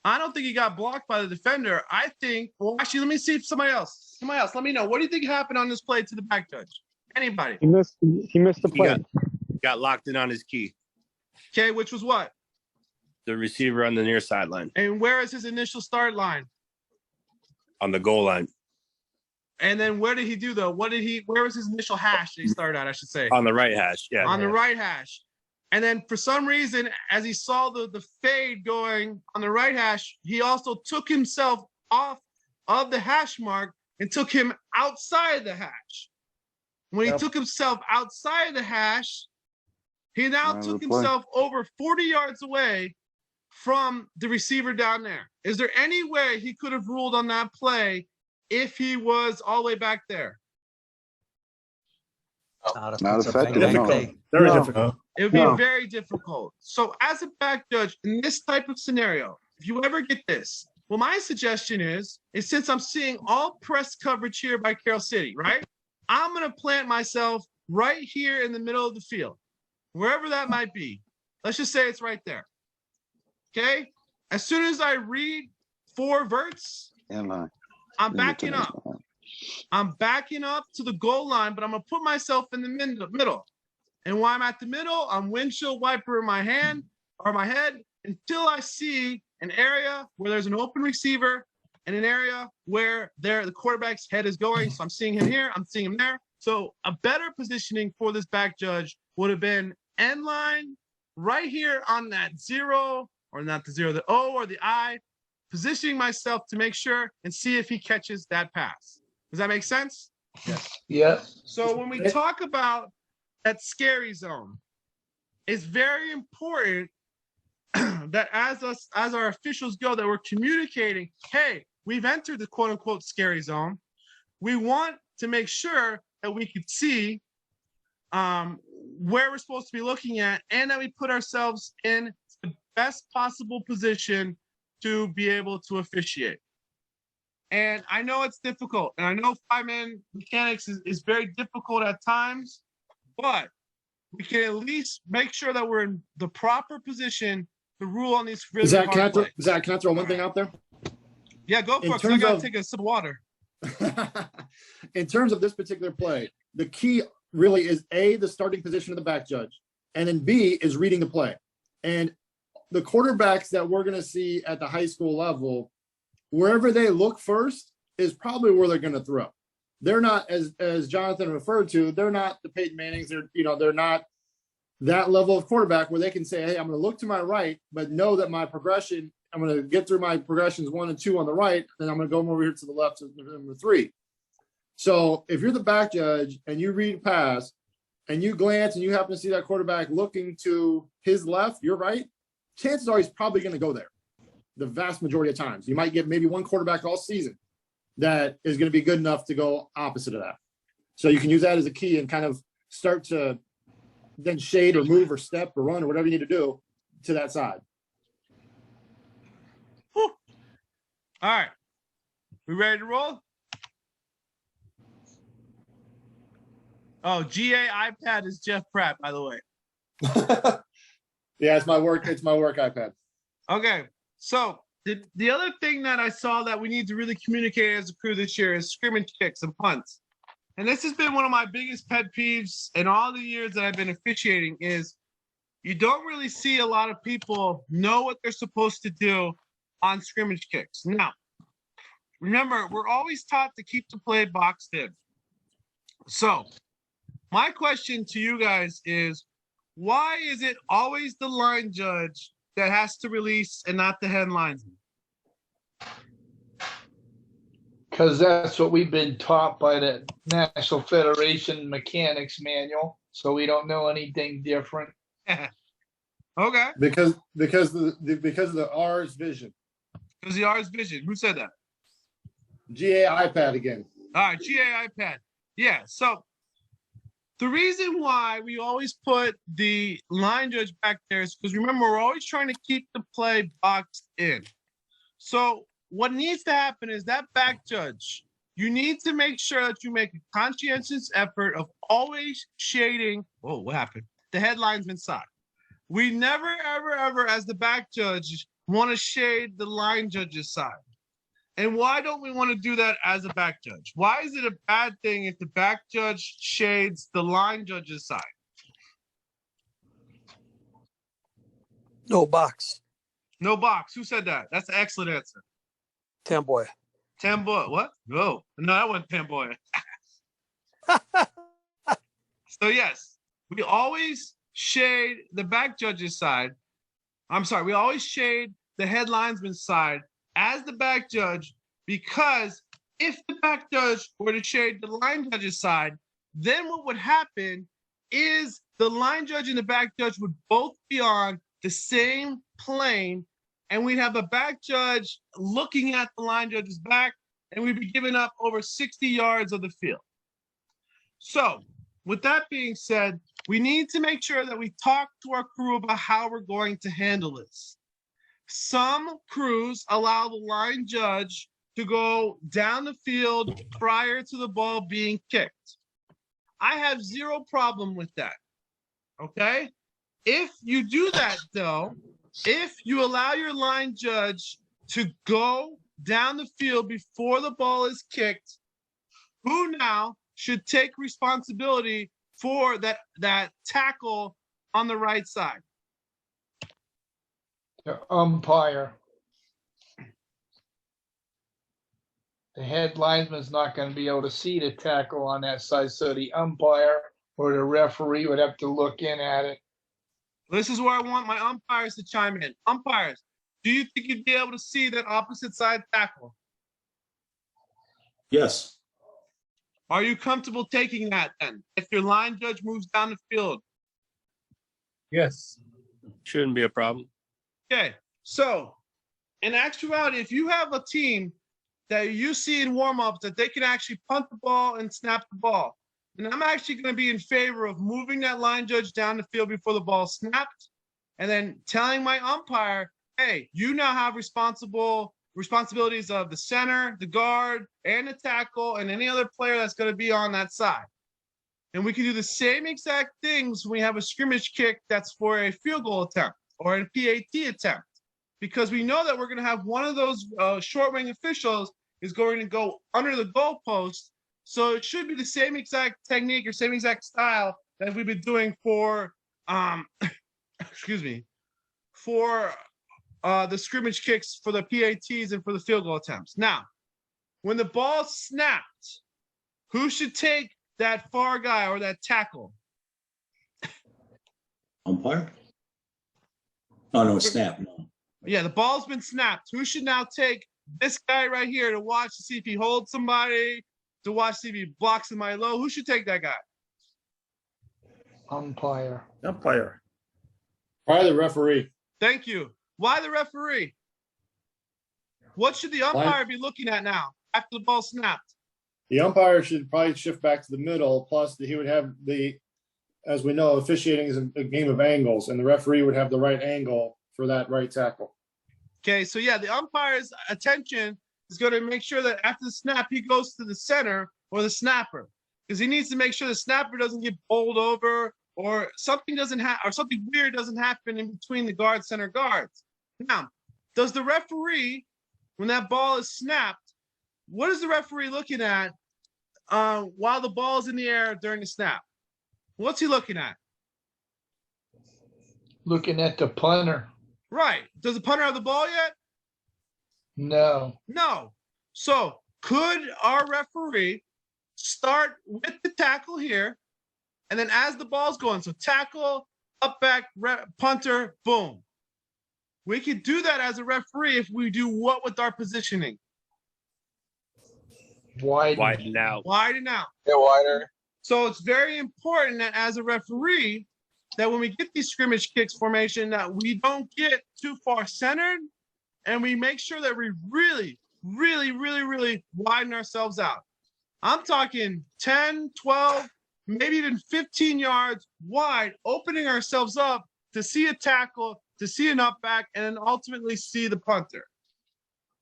I don't think he got blocked by the defender. I think, well, actually, let me see if somebody else, let me know. What do you think happened on this play to the back judge? Anybody? He missed the He got locked in on his key. Okay, which was what? The receiver on the near sideline. And where is his initial start line? On the goal line. And then where did he do though? Where was his initial hash that he started at, I should say? On the right hash. Yeah. On the right hash. And then for some reason, as he saw the fade going on the right hash, he also took himself off of the hash mark and took him outside the hash. When he Yep. took himself outside the hash, he now Round of took the play. himself over 40 yards away from the receiver down there. Is there any way he could have ruled on that play if he was all the way back there? Not if Not it's a effective, bang no. day. Very No. difficult. It would be No. very difficult. So as a back judge in this type of scenario, if you ever get this, well, my suggestion is since I'm seeing all press coverage here by Carroll City, right? I'm going to plant myself right here in the middle of the field, wherever that might be. Let's just say it's right there. Okay? As soon as I read 4 verts, Inline. I'm backing up. I'm backing up to the goal line, but I'm going to put myself in the middle. And while I'm at the middle, I'm windshield wiper in my hand or my head until I see an area where there's an open receiver and an area where the quarterback's head is going. So I'm seeing him here, I'm seeing him there. So a better positioning for this back judge would have been end line right here on that 0, or not the 0, the O or the I, positioning myself to make sure and see if he catches that pass. Does that make sense? Yeah. So when we talk about that scary zone, it's very important that as our officials go, that we're communicating, hey, we've entered the quote unquote scary zone. We want to make sure that we could see where we're supposed to be looking at, and that we put ourselves in the best possible position to be able to officiate. And I know it's difficult, and I know 5-man mechanics is very difficult at times, but we can at least make sure that we're in the proper position to rule on these really Zach, hard plays. Zach, can I throw one thing out there? Yeah, go for In it, 'cause I terms gotta of- take a sip of water. In terms of this particular play, the key really is A, the starting position of the back judge, and then B is reading the play. And the quarterbacks that we're going to see at the high school level, wherever they look first is probably where they're going to throw. They're not, as Jonathan referred to, they're not the Peyton Mannings. They're not that level of quarterback where they can say, hey, I'm going to look to my right, but know that my progression, I'm going to get through my progressions 1 and 2 on the right, then I'm going to go over here to the left to number 3. So if you're the back judge and you read a pass and you glance and you happen to see that quarterback looking to his left, your right, chances are he's probably going to go there the vast majority of times. You might get maybe one quarterback all season that is going to be good enough to go opposite of that. So you can use that as a key and kind of start to then shade or move or step or run or whatever you need to do to that side. Whew. All right. We ready to roll? Oh, GA iPad is Jeff Pratt, by the way. Yeah, it's my work iPad. Okay. So the other thing that I saw that we need to really communicate as a crew this year is scrimmage kicks and punts. And this has been one of my biggest pet peeves in all the years that I've been officiating is you don't really see a lot of people know what they're supposed to do on scrimmage kicks. Now, remember, we're always taught to keep the play boxed in. So my question to you guys is, why is it always the line judge that has to release and not the head linesman? Because that's what we've been taught by the National Federation Mechanics Manual. So we don't know anything different. Okay. Because of the R's vision. Because the R's vision. Who said that? GA iPad again. All right, GA iPad. Yeah. So the reason why we always put the line judge back there is because remember, we're always trying to keep the play boxed in. So what needs to happen is that back judge, you need to make sure that you make a conscientious effort of always shading. Oh, what happened? The head linesman side. We never, ever, ever, as the back judge, want to shade the line judge's side. And why don't we want to do that as a back judge? Why is it a bad thing if the back judge shades the line judge's side? No box. No box. Who said that? That's an excellent answer. Tamboy. Tamboy. What? No, that wasn't Tamboy. So yes, we always shade the back judge's side. I'm sorry, we always shade the head linesman's side as the back judge because if the back judge were to shade the line judge's side, then what would happen is the line judge and the back judge would both be on the same plane, and we'd have a back judge looking at the line judge's back, and we'd be giving up over 60 yards of the field. So with that being said, we need to make sure that we talk to our crew about how we're going to handle this. Some crews allow the line judge to go down the field prior to the ball being kicked. I have zero problem with that, okay? If you do that though, if you allow your line judge to go down the field before the ball is kicked, who now should take responsibility for that tackle on the right side? The umpire. The head linesman's not going to be able to see the tackle on that side, so the umpire or the referee would have to look in at it. This is where I want my umpires to chime in. Umpires, do you think you'd be able to see that opposite side tackle? Yes. Are you comfortable taking that then, if your line judge moves down the field? Yes. Shouldn't be a problem. Okay, so in actuality, if you have a team that you see in warm-ups that they can actually punt the ball and snap the ball, and I'm actually going to be in favor of moving that line judge down the field before the ball snapped, and then telling my umpire, hey, you now have responsibilities of the center, the guard, and the tackle, and any other player that's going to be on that side. And we can do the same exact things when we have a scrimmage kick that's for a field goal attempt or a PAT attempt, because we know that we're going to have one of those short wing officials is going to go under the goalpost. So it should be the same exact technique or same exact style that we've been doing for, excuse me, for the scrimmage kicks for the PATs and for the field goal attempts. Now, when the ball snapped, who should take that far guy or that tackle? Umpire? Oh, no, snap. No. Yeah, the ball's been snapped. Who should now take this guy right here to watch to see if he holds somebody, to watch to see if he blocks somebody low? Who should take that guy? Umpire. Umpire. Probably the referee. Thank you. Why the referee? What should the umpire be looking at now after the ball snapped? The umpire should probably shift back to the middle. Plus, he would have as we know, officiating is a game of angles, and the referee would have the right angle for that right tackle. Okay, so yeah, the umpire's attention is going to make sure that after the snap, he goes to the center or the snapper, because he needs to make sure the snapper doesn't get bowled over or something something weird doesn't happen in between the guard center guards. Now, does the referee, when that ball is snapped, what is the referee looking at while the ball is in the air during the snap? What's he looking at? Looking at the punter. Right. Does the punter have the ball yet? No. No. So could our referee start with the tackle here, and then as the ball's going, so tackle, up back, punter, boom. We could do that as a referee if we do what with our positioning? Widen out. Widen out. Get wider. So it's very important that as a referee, that when we get these scrimmage kicks formation, that we don't get too far centered, and we make sure that we really, really, really, really widen ourselves out. I'm talking 10, 12, maybe even 15 yards wide, opening ourselves up to see a tackle, to see an up back, and then ultimately see the punter.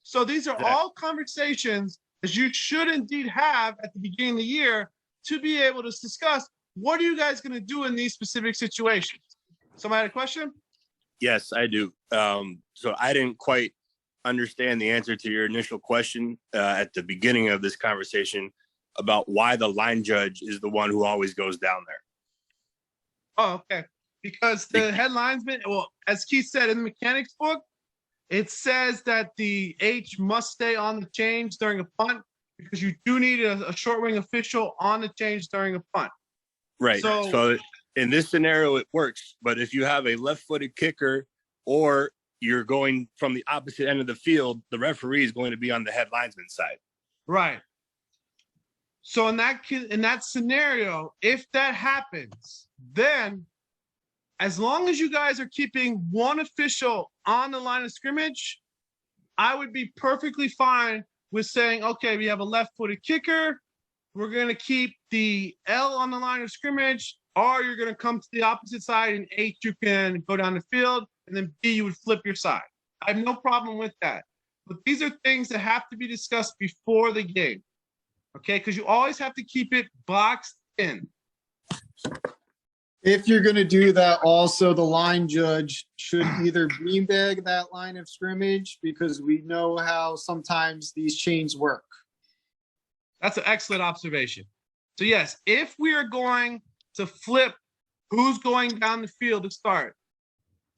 So these are all conversations that you should indeed have at the beginning of the year to be able to discuss what are you guys going to do in these specific situations. Somebody had a question? Yes, I do. So I didn't quite understand the answer to your initial question at the beginning of this conversation about why the line judge is the one who always goes down there. Oh, okay. Because the head linesman, well, as Keith said in the mechanics book, it says that the H must stay on the change during a punt, because you do need a short wing official on the change during a punt. Right. So in this scenario, it works. But if you have a left-footed kicker or you're going from the opposite end of the field, the referee is going to be on the head linesman's side. Right. So in that scenario, if that happens, then as long as you guys are keeping one official on the line of scrimmage, I would be perfectly fine with saying, okay, we have a left-footed kicker. We're going to keep the L on the line of scrimmage, or you're going to come to the opposite side, and H, you can go down the field, and then B, you would flip your side. I have no problem with that. But these are things that have to be discussed before the game, okay? Because you always have to keep it boxed in. If you're going to do that, also the line judge should either beanbag that line of scrimmage, because we know how sometimes these chains work. That's an excellent observation. So yes, if we are going to flip who's going down the field to start,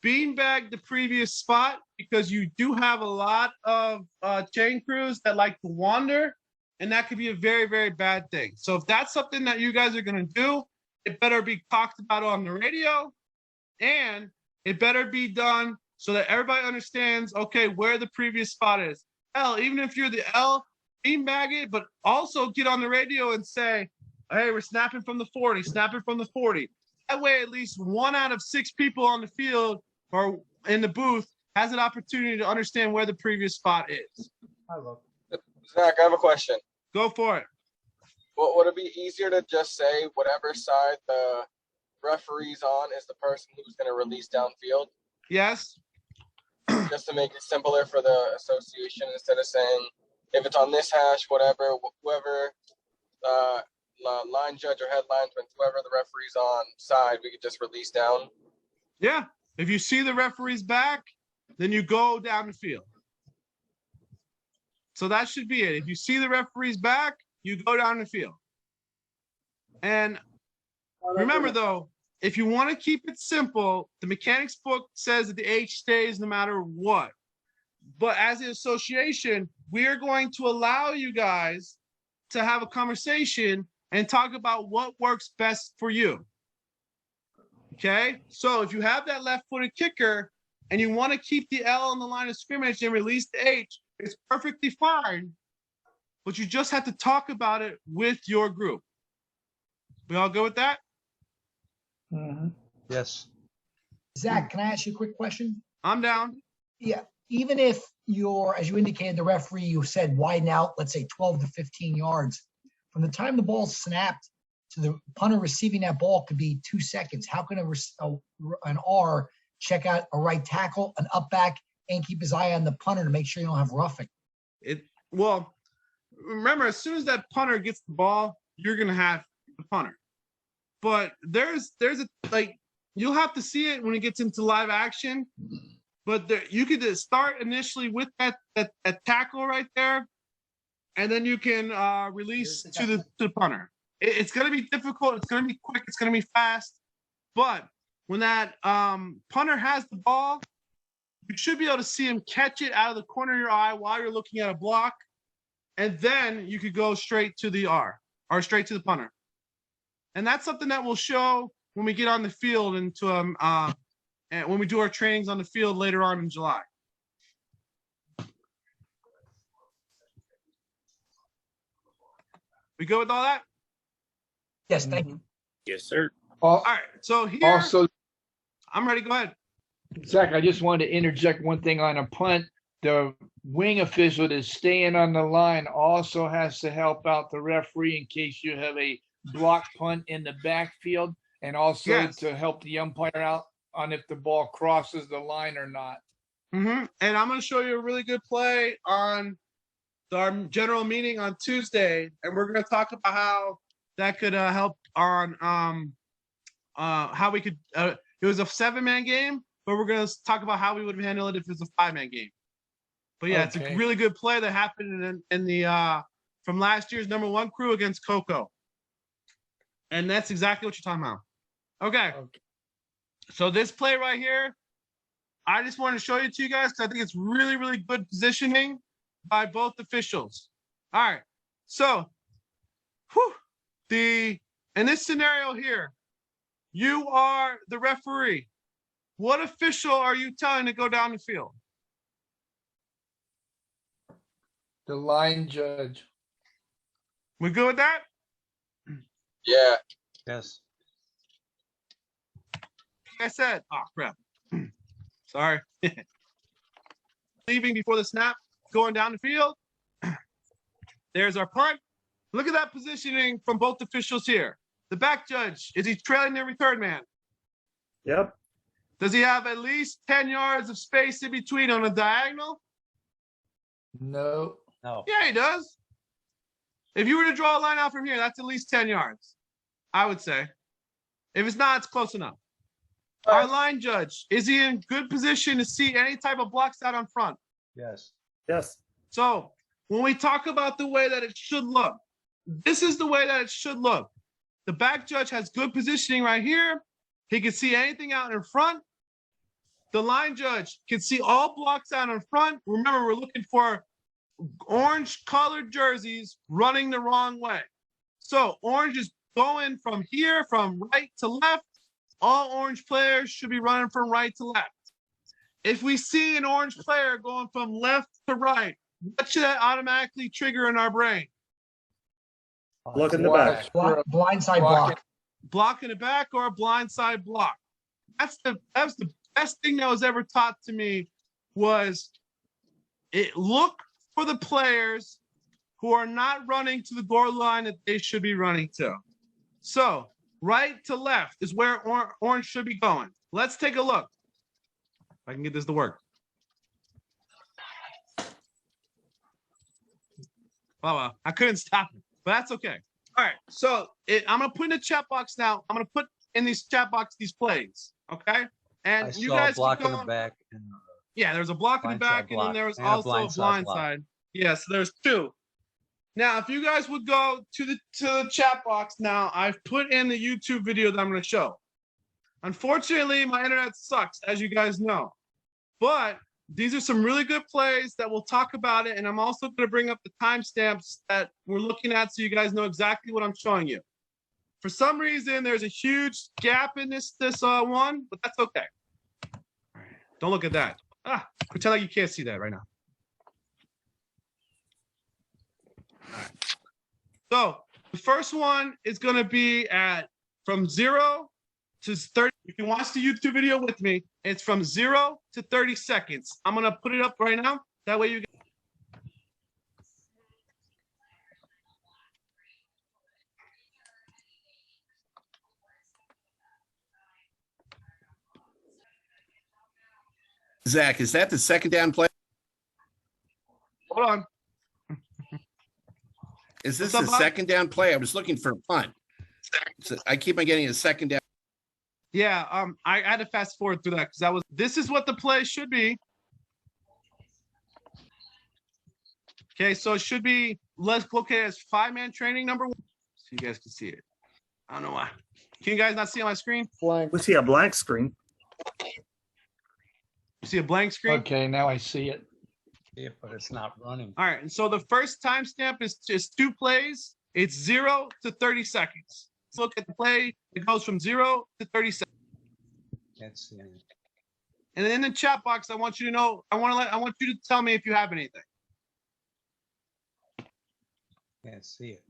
beanbag the previous spot, because you do have a lot of chain crews that like to wander, and that could be a very, very bad thing. So if that's something that you guys are going to do, it better be talked about on the radio, and it better be done so that everybody understands, okay, where the previous spot is. Hell, even if you're the L, beanbag it, but also get on the radio and say, hey, we're snapping from the 40, snapping from the 40. That way, at least 1 out of 6 people on the field or in the booth has an opportunity to understand where the previous spot is. Zach, I have a question. Go for it. Well, would it be easier to just say whatever side the referee's on is the person who's going to release downfield? Yes. Just to make it simpler for the association, instead of saying if it's on this hash, whatever, whoever line judge or head linesman, whoever the referee's on side, we could just release down. Yeah. If you see the referee's back, then you go down the field. So that should be it. If you see the referee's back, you go down the field. And remember, though, if you want to keep it simple, the mechanics book says that the H stays no matter what. But as an association, we are going to allow you guys to have a conversation and talk about what works best for you. Okay? So if you have that left-footed kicker and you want to keep the L on the line of scrimmage and release the H, it's perfectly fine. But you just have to talk about it with your group. We all go with that? Mhm. Yes. Zach, can I ask you a quick question? I'm down. Yeah, even if you're, as you indicated, the referee, you said widen out, let's say 12 to 15 yards. From the time the ball's snapped to the punter receiving that ball could be 2 seconds. How can an R check out a right tackle, an up back, and keep his eye on the punter to make sure you don't have roughing? Well, remember, as soon as that punter gets the ball, you're gonna have the punter. But there's a, like, you'll have to see it when it gets into live action. But you could just start initially with that tackle right there, and then you can release to the punter. It's gonna be difficult. It's gonna be quick. It's gonna be fast. But when that punter has the ball, you should be able to see him catch it out of the corner of your eye while you're looking at a block, and then you could go straight to the R or straight to the punter. And that's something that we'll show when we get on the field and when we do our trainings on the field later on in July. We good with all that? Yes, thank you. Yes, sir. All right, so here, Also, I'm ready. Go ahead. Zach, I just wanted to interject one thing on a punt. The wing official that's staying on the line also has to help out the referee in case you have a block punt in the backfield, and also to help the umpire out on if the ball crosses the line or not. And I'm going to show you a really good play on our general meeting on Tuesday, and we're going to talk about how that could help on how we could. It was a 7-man game, but we're going to talk about how we would handle it if it's a 5-man game. But yeah, It's a really good play that happened in the from last year's #1 crew against Coco. And that's exactly what you're talking about. Okay. So this play right here, I just wanted to show you to you guys because I think it's really, really good positioning by both officials. All right. So in this scenario here, you are the referee. what official are you telling to go down the field? The line judge. We good with that? Yeah. Yes. Like I said, oh crap. Sorry. Leaving before the snap, going down the field. There's our punt. Look at that positioning from both officials here. The back judge, is he trailing every third man? Yep. Does he have at least 10 yards of space in between on a diagonal? No. No. Yeah, he does. If you were to draw a line out from here, that's at least 10 yards, I would say. If it's not, it's close enough. Our line judge, is he in good position to see any type of blocks out on front? Yes. Yes. So when we talk about the way that it should look, this is the way that it should look. The back judge has good positioning right here. He can see anything out in front. The line judge can see all blocks out in front. Remember, we're looking for orange colored jerseys running the wrong way. So orange is going from here, from right to left. All orange players should be running from right to left. If we see an orange player going from left to right, what should that automatically trigger in our brain? Look in the back. Blindside block. Block in the back or a blindside block. That was the best thing that was ever taught to me, was it look for the players who are not running to the goal line that they should be running to. So right to left is where orange should be going. Let's take a look. If I can get this to work. Well, I couldn't stop it, but that's okay. All right, so I'm gonna put in the chat box now. I'm gonna put in these chat box these plays, okay? And I you saw a guys block can in go the on. back. And Yeah, there's a block in the blindside back, and then block, there was and a also a blindside blind block. side. Yeah, so there's two. Now, if you guys would go to the chat box now, I've put in the YouTube video that I'm going to show. Unfortunately, my internet sucks, as you guys know. But these are some really good plays that we'll talk about it, and I'm also going to bring up the timestamps that we're looking at so you guys know exactly what I'm showing you. For some reason, there's a huge gap in this one, but that's okay. Don't look at that. Pretend like you can't see that right now. All right. So the first one is going to be from 0 to 30. If you watch the YouTube video with me, it's from 0 to 30 seconds. I'm going to put it up right now. That way you get. Zach, is that the second down play? Hold on. Is this What's the up, Bob? second down play? I was looking for a punt. So I keep on getting a second down. Yeah, I had to fast forward through that because this is what the play should be. Okay, so it should be located as 5-man training number 1. So you guys can see it. I don't know why. Can you guys not see on my screen? We see a blank screen. You see a blank screen? Okay, now I see it. Yeah, but it's not running. All right, and so the first timestamp is just 2 plays. It's 0 to 30 seconds. Let's look at the play. It goes from 0 to 30 seconds. Can't see anything. And then in the chat box, I want you to know, I want you to tell me if you have anything. Can't see it.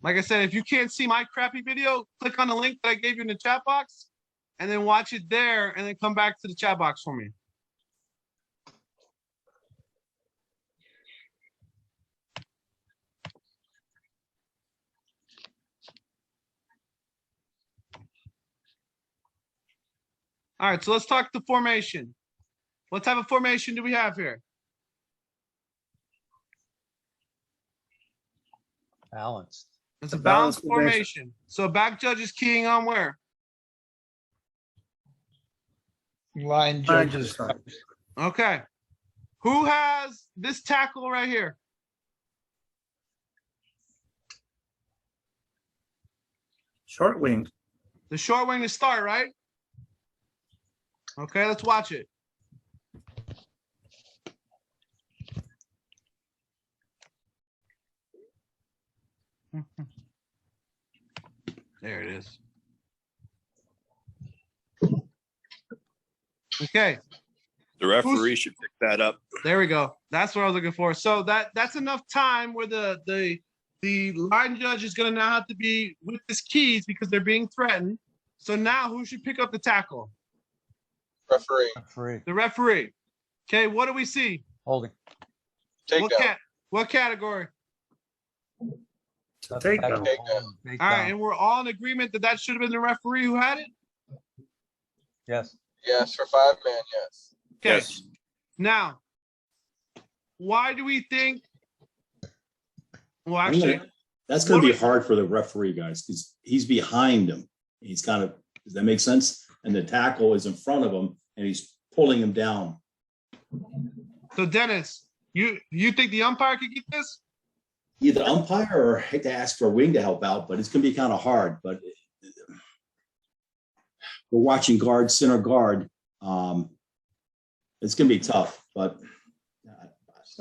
Like I said, if you can't see my crappy video, click on the link that I gave you in the chat box and then watch it there and then come back to the chat box for me. All right, so let's talk the formation. What type of formation do we have here? Balanced. It's a balanced formation. So back judge is keying on where? Line judges. Okay. Who has this tackle right here? Short wing. The short wing to start, right? Okay, let's watch it. There it is. Okay. The referee should pick that up. There we go. That's what I was looking for. So that's enough time where the line judge is going to now have to be with his keys because they're being threatened. So now who should pick up the tackle? Referee. The referee. Okay, what do we see? Holding. Takedown. What category? Takedown. All right, and we're all in agreement that that should have been the referee who had it? Yes. Yes, for 5-man, yes. Okay. Yes. Now, why do we think? Well, actually, That's going to be hard for the referee, guys, because he's behind him. He's kind of, does that make sense? And the tackle is in front of him, and he's pulling him down. so Dennis, you think the umpire could get this? Either umpire or I hate to ask for a wing to help out, but it's going to be kind of hard. But we're watching guard, center guard. It's going to be tough, but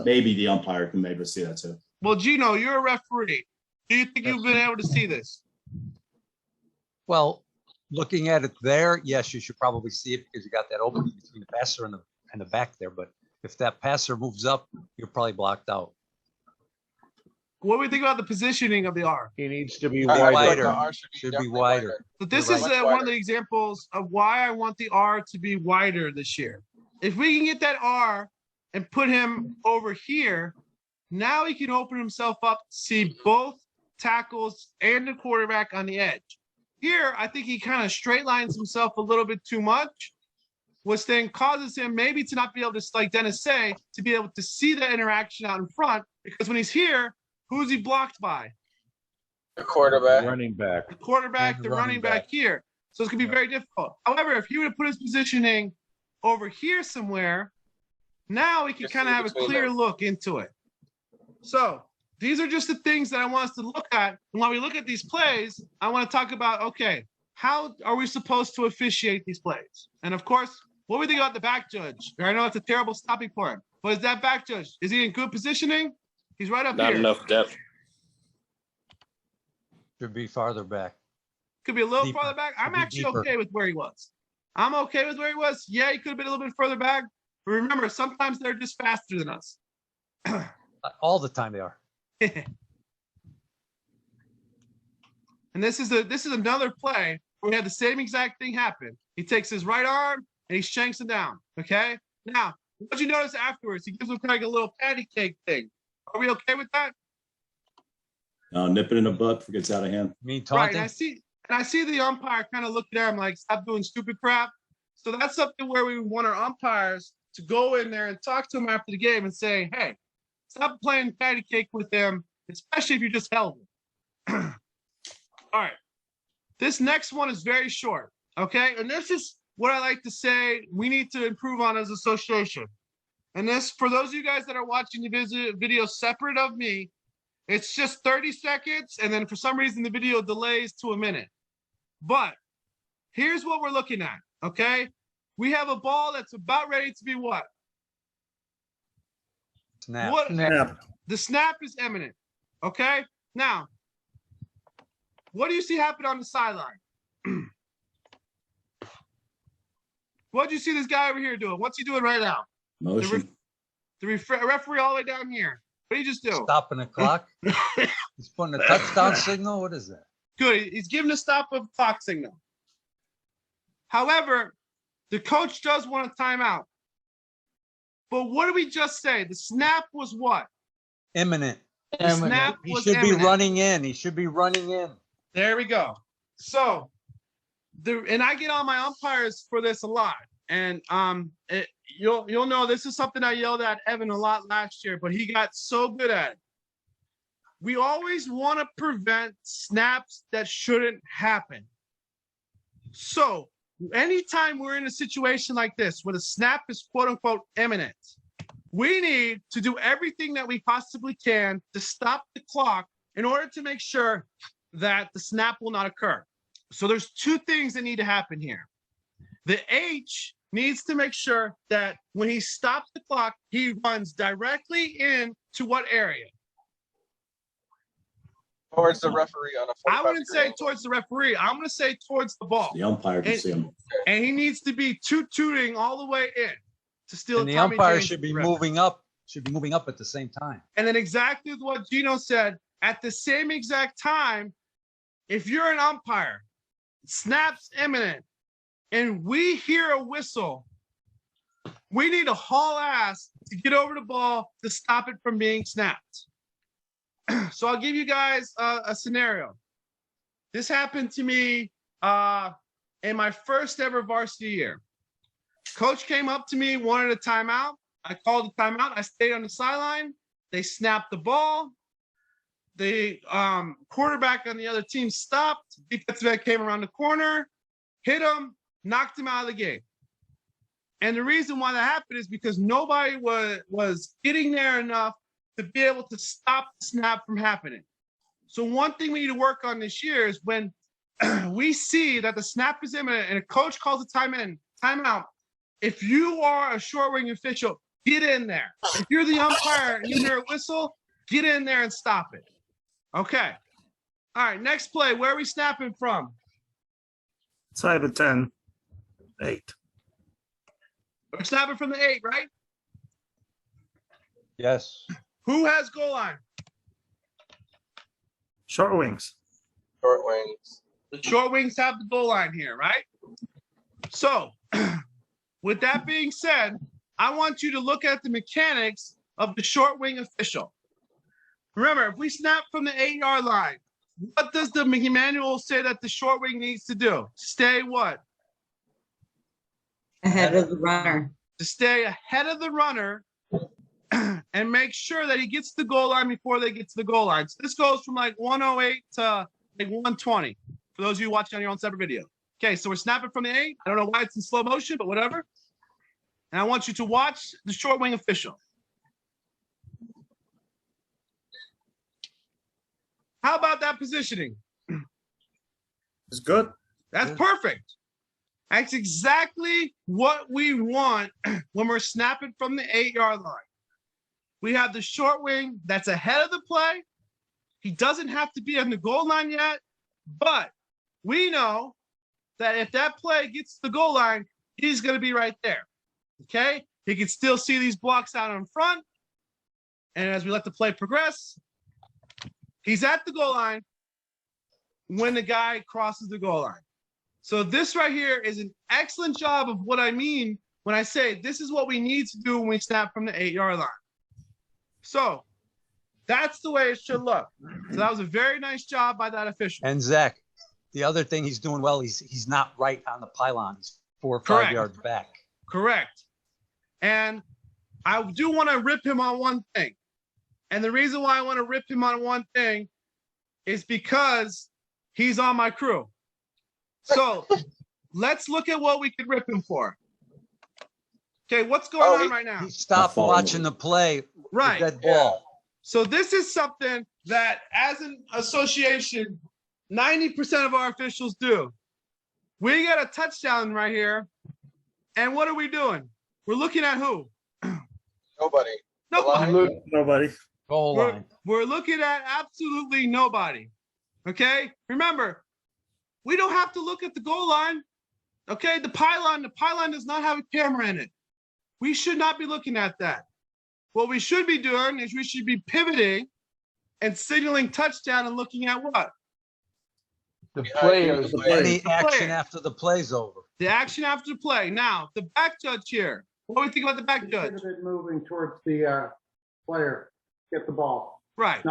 maybe the umpire can maybe see that too. Well, Gino, you're a referee. Do you think you've been able to see this? Well, looking at it there, yes, you should probably see it because you got that opening between the passer and the back there. But if that passer moves up, you're probably blocked out. What do we think about the positioning of the R? He needs to be I wider. think the R Should be definitely wider. So this You're is right. one of the examples of why I want the R to be wider this year. If we can get that R and put him over here, now he can open himself up to see both tackles and the quarterback on the edge. Here, I think he kind of straight lines himself a little bit too much, which then causes him maybe to not be able to, like Dennis say, to be able to see the interaction out in front, because when he's here, who's he blocked by? The quarterback. Running back. The quarterback, And the the running running back back. here. So it's gonna be very difficult. However, if he were to put his positioning over here somewhere, now we can Just kind of see have a between clear them. look into it. So these are just the things that I want us to look at. And while we look at these plays, I want to talk about, okay, how are we supposed to officiate these plays? And of course, what do we think about the back judge? I know it's a terrible stopping point, but is that back judge, is he in good positioning? He's right up Not here. enough depth. Should be farther back. Could be a little Deeper. farther back. I'm Should be actually deeper. okay with where he was. I'm okay with where he was. Yeah, he could have been a little bit further back. But remember, sometimes they're just faster than us. All the time they are. And this is another play where we had the same exact thing happen. He takes his right arm and he shanks him down. Okay. Now, what you notice afterwards? He gives him kind of like a little patty cake thing. Are we okay with that? Nip it in the butt before it gets out of hand. You mean Right. taunting? And I see the umpire kind of looking at him like, stop doing stupid crap. So that's something where we want our umpires to go in there and talk to him after the game and say, hey, stop playing patty cake with him, especially if you just held him. All right. This next one is very short. Okay. And this is what I like to say we need to improve on as an association. And this, for those of you guys that are watching the video separate of me, it's just 30 seconds. And then for some reason, the video delays to a minute. But here's what we're looking at. Okay. We have a ball that's about ready to be what? Snap. What? Snap. The snap is imminent. Okay. Now, what do you see happen on the sideline? What do you see this guy over here doing? What's he doing right now? Motion. The referee all the way down here. What do you just do? Stopping the clock. He's putting a touchdown signal. What is that? Good. He's giving a stop of clock signal. However, the coach does want a timeout. But what did we just say? The snap was what? Imminent. The snap He was should be imminent. running in. He should be running in. There we go. So, and I get on my umpires for this a lot. And you'll know this is something I yelled at Evan a lot last year, but he got so good at it. We always want to prevent snaps that shouldn't happen. So anytime we're in a situation like this, where the snap is quote unquote imminent, we need to do everything that we possibly can to stop the clock in order to make sure that the snap will not occur. So there's two things that need to happen here. The H needs to make sure that when he stops the clock, he runs directly into what area? Towards the referee on a 45 I wouldn't degree say angle. towards the referee. I'm going to say towards the ball. The umpire can see him. And he needs to be tooting all the way in to steal And the Tommy umpire James should be ref. moving up, at the same time. And then exactly what Gino said, at the same exact time, if you're an umpire, snap's imminent, and we hear a whistle, we need to haul ass to get over the ball to stop it from being snapped. So I'll give you guys a scenario. This happened to me in my first ever varsity year. Coach came up to me, wanted a timeout. I called a timeout. I stayed on the sideline. They snapped the ball. The quarterback on the other team stopped. Defensive end came around the corner, hit him, knocked him out of the game. And the reason why that happened is because nobody was getting there enough to be able to stop the snap from happening. So one thing we need to work on this year is when we see that the snap is imminent and a coach calls a timeout, if you are a short wing official, get in there. If you're the umpire and you hear a whistle, get in there and stop it. Okay. All right, next play. Where are we snapping from? Side of 10, 8. We're snapping from the 8, right? Yes. Who has goal line? Short wings. Short wings. The short wings have the goal line here, right? So, with that being said, I want you to look at the mechanics of the short wing official. Remember, if we snap from the 8-yard line, what does the manual say that the short wing needs to do? Stay what? Ahead of the runner. To stay ahead of the runner and make sure that he gets to the goal line before they get to the goal line. So this goes from like 108 to like 120 for those of you watching on your own separate video. Okay, so we're snapping from the 8. I don't know why it's in slow motion, but whatever. And I want you to watch the short wing official. How about that positioning? It's good. That's perfect. That's exactly what we want when we're snapping from the 8-yard line. We have the short wing that's ahead of the play. He doesn't have to be on the goal line yet, but we know that if that play gets to the goal line, he's going to be right there. Okay? He can still see these blocks out in front. And as we let the play progress, he's at the goal line when the guy crosses the goal line. So this right here is an excellent job of what I mean when I say this is what we need to do when we snap from the 8-yard line. So that's the way it should look. So that was a very nice job by that official. And Zach, the other thing he's doing well, he's not right on the pylon. He's 4 or 5 Correct. yards back. Correct. And I do want to rip him on one thing. And the reason why I want to rip him on one thing is because he's on my crew. So let's look at what we could rip him for. Okay, what's going on right now? He stopped watching the play. Right. With that ball. So this is something that as an association, 90% of our officials do. We got a touchdown right here. And what are we doing? We're looking at who? Nobody. Nobody. Nobody. Goal line. We're looking at absolutely nobody. Okay? Remember, we don't have to look at the goal line. Okay? The pylon does not have a camera in it. We should not be looking at that. What we should be doing is we should be pivoting and signaling touchdown and looking at what? The players. Any action after the play's over. The action after the play. Now, the back judge here. What do we think about the back He judge? should have been moving towards the player, get the ball. Right.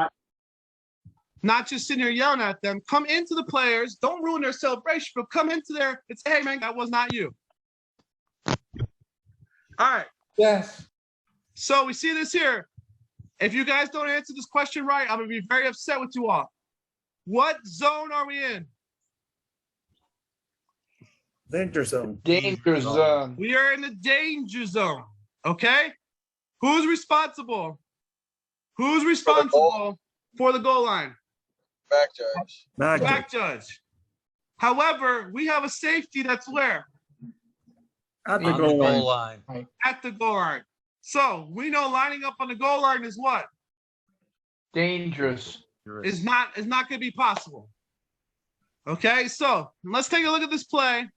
Not just sitting here yelling at them. Come into the players. Don't ruin their celebration, but come into there and say, hey, man, that was not you. All right. Yes. So we see this here. If you guys don't answer this question right, I'm going to be very upset with you all. What zone are we in? Danger zone. Danger zone. We are in the danger zone. Okay? Who's responsible? Who's responsible for the goal line? Back judge. Back judge. However, we have a safety that's where? At the On goal line. line. At the goal line. So we know lining up on the goal line is what? Dangerous. is not going to be possible. Okay, so let's take a look at this play,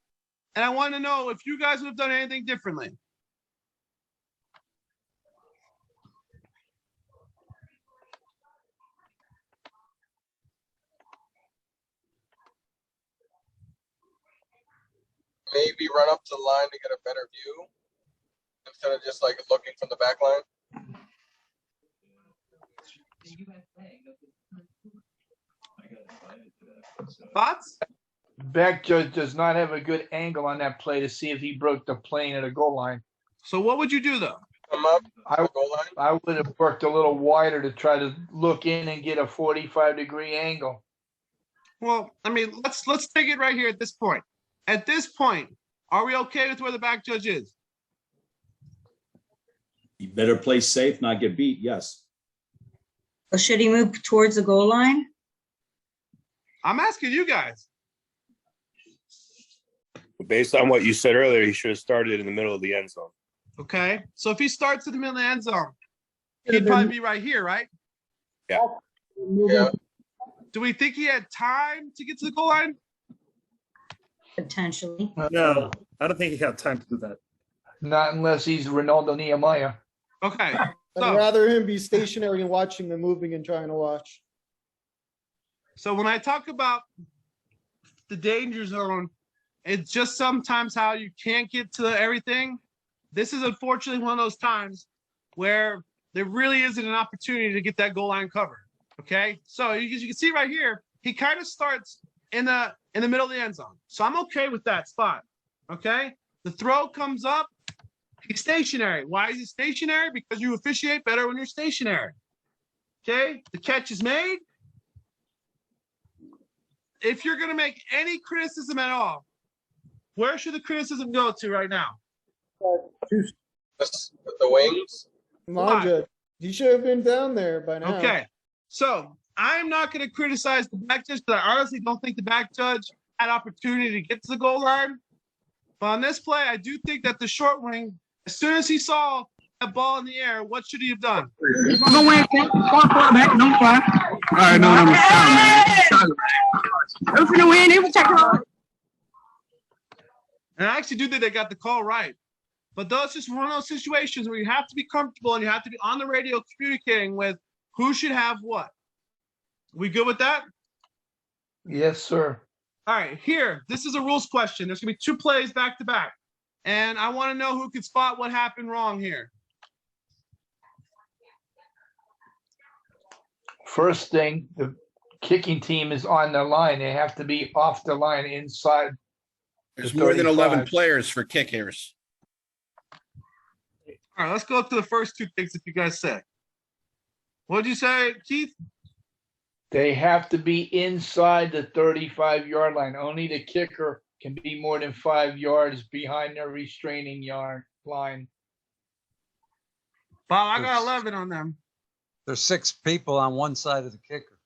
and I want to know if you guys would have done anything differently. Maybe run up to the line to get a better view instead of just like looking from the back line. Thoughts? Back judge does not have a good angle on that play to see if he broke the plane at a goal line. So what would you do though? Come up to I, the goal line. I would have worked a little wider to try to look in and get a 45-degree angle. Well, I mean, let's take it right here at this point. At this point, are we okay with where the back judge is? You better play safe, not get beat. Yes. Or should he move towards the goal line? I'm asking you guys. Based on what you said earlier, he should have started in the middle of the end zone. Okay, so if he starts in the middle of the end zone, he'd probably be right here, right? Yeah. Yeah. Do we think he had time to get to the goal line? Potentially. No, I don't think he had time to do that. Not unless he's Ronaldo Nehemiah. Okay. I'd So, rather him be stationary and watching than moving and trying to watch. so when I talk about the danger zone, it's just sometimes how you can't get to everything. This is unfortunately one of those times where there really isn't an opportunity to get that goal line covered. Okay, so you can see right here, he kind of starts in the middle of the end zone. So I'm okay with that spot. Okay, the throw comes up. He's stationary. Why is he stationary? Because you officiate better when you're stationary. Okay, the catch is made. If you're going to make any criticism at all, where should the criticism go to right now? The wings. My judge, he should have been down there by now. Okay, so I'm not going to criticize the back judge because I honestly don't think the back judge had opportunity to get to the goal line. But on this play, I do think that the short wing, as soon as he saw that ball in the air, what should he have done? All right, no, I'm man. I'm finna win. They were checking on. And I actually do think they got the call right. But that's just one of those situations where you have to be comfortable and you have to be on the radio communicating with who should have what. We good with that? Yes, sir. All right, here, this is a rules question. There's going to be two plays back to back. And I want to know who could spot what happened wrong here. First thing, the kicking team is on the line. They have to be off the line inside. There's the more than 11 35. players for kickers. All right, let's go up to the first two things that you guys said. What did you say, Keith? They have to be inside the 35-yard line. Only the kicker can be more than 5 yards behind their restraining yard line. Bob, I got 11 on them. There's 6 people on one side of the kicker.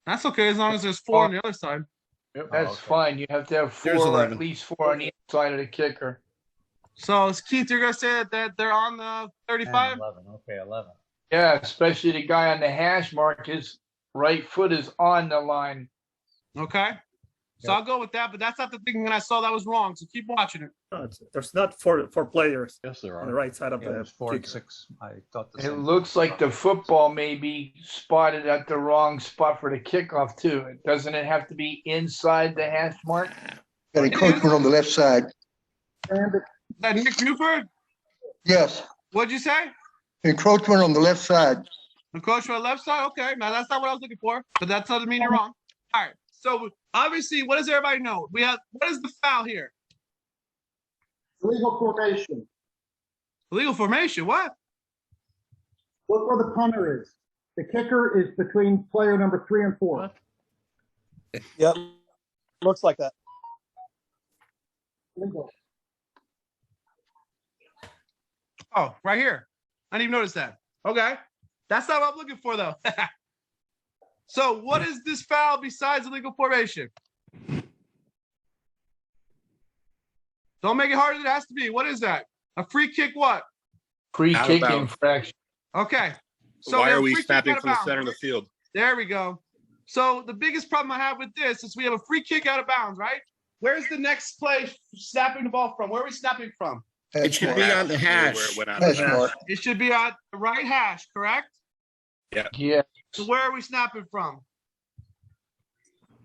That's okay as long as there's 4 on the other side. That's fine. You have to have There's 4, or 11. at least 4 on the inside of the kicker. So, Keith, you're going to say that they're on the 35? 11. Okay, 11. Yeah, especially the guy on the hash mark. His right foot is on the line. Okay. So I'll go with that, but that's not the thing when I saw that was wrong. So keep watching it. No, there's not four players Yes, there on the are. right side of Yeah, the there's 4 and kicker. 6. I thought the It same. looks like the football may be spotted at the wrong spot for the kickoff too. Doesn't it have to be inside the hash mark? Got encroachment on the left side. Is that Nick Buford? Yes, What'd you say? encroachment on the left side. The coach for the left side? Okay. Now, that's not what I was looking for, but that doesn't mean you're wrong. All right. So, obviously, what does everybody know? What is the foul here? Illegal formation. Illegal formation. What? Look where the punter is. The kicker is between player number 3 and 4. Yep. Looks like that. Legal. Oh, right here. I didn't even notice that. Okay. That's not what I'm looking for, though. So, what is this foul besides illegal formation? Don't make it harder than it has to be. What is that? A free kick what? Free Out of kick bounds. infraction. Okay. So Why have are we free kick snapping out of from the bounds. center of the field? There we go. So the biggest problem I have with this is we have a free kick out of bounds, right? Where's the next play snapping the ball from? Where are we snapping from? It should be on the hash. Where it went out. Hash mark. It should be on the right hash, correct? Yeah. Yeah. So where are we snapping from?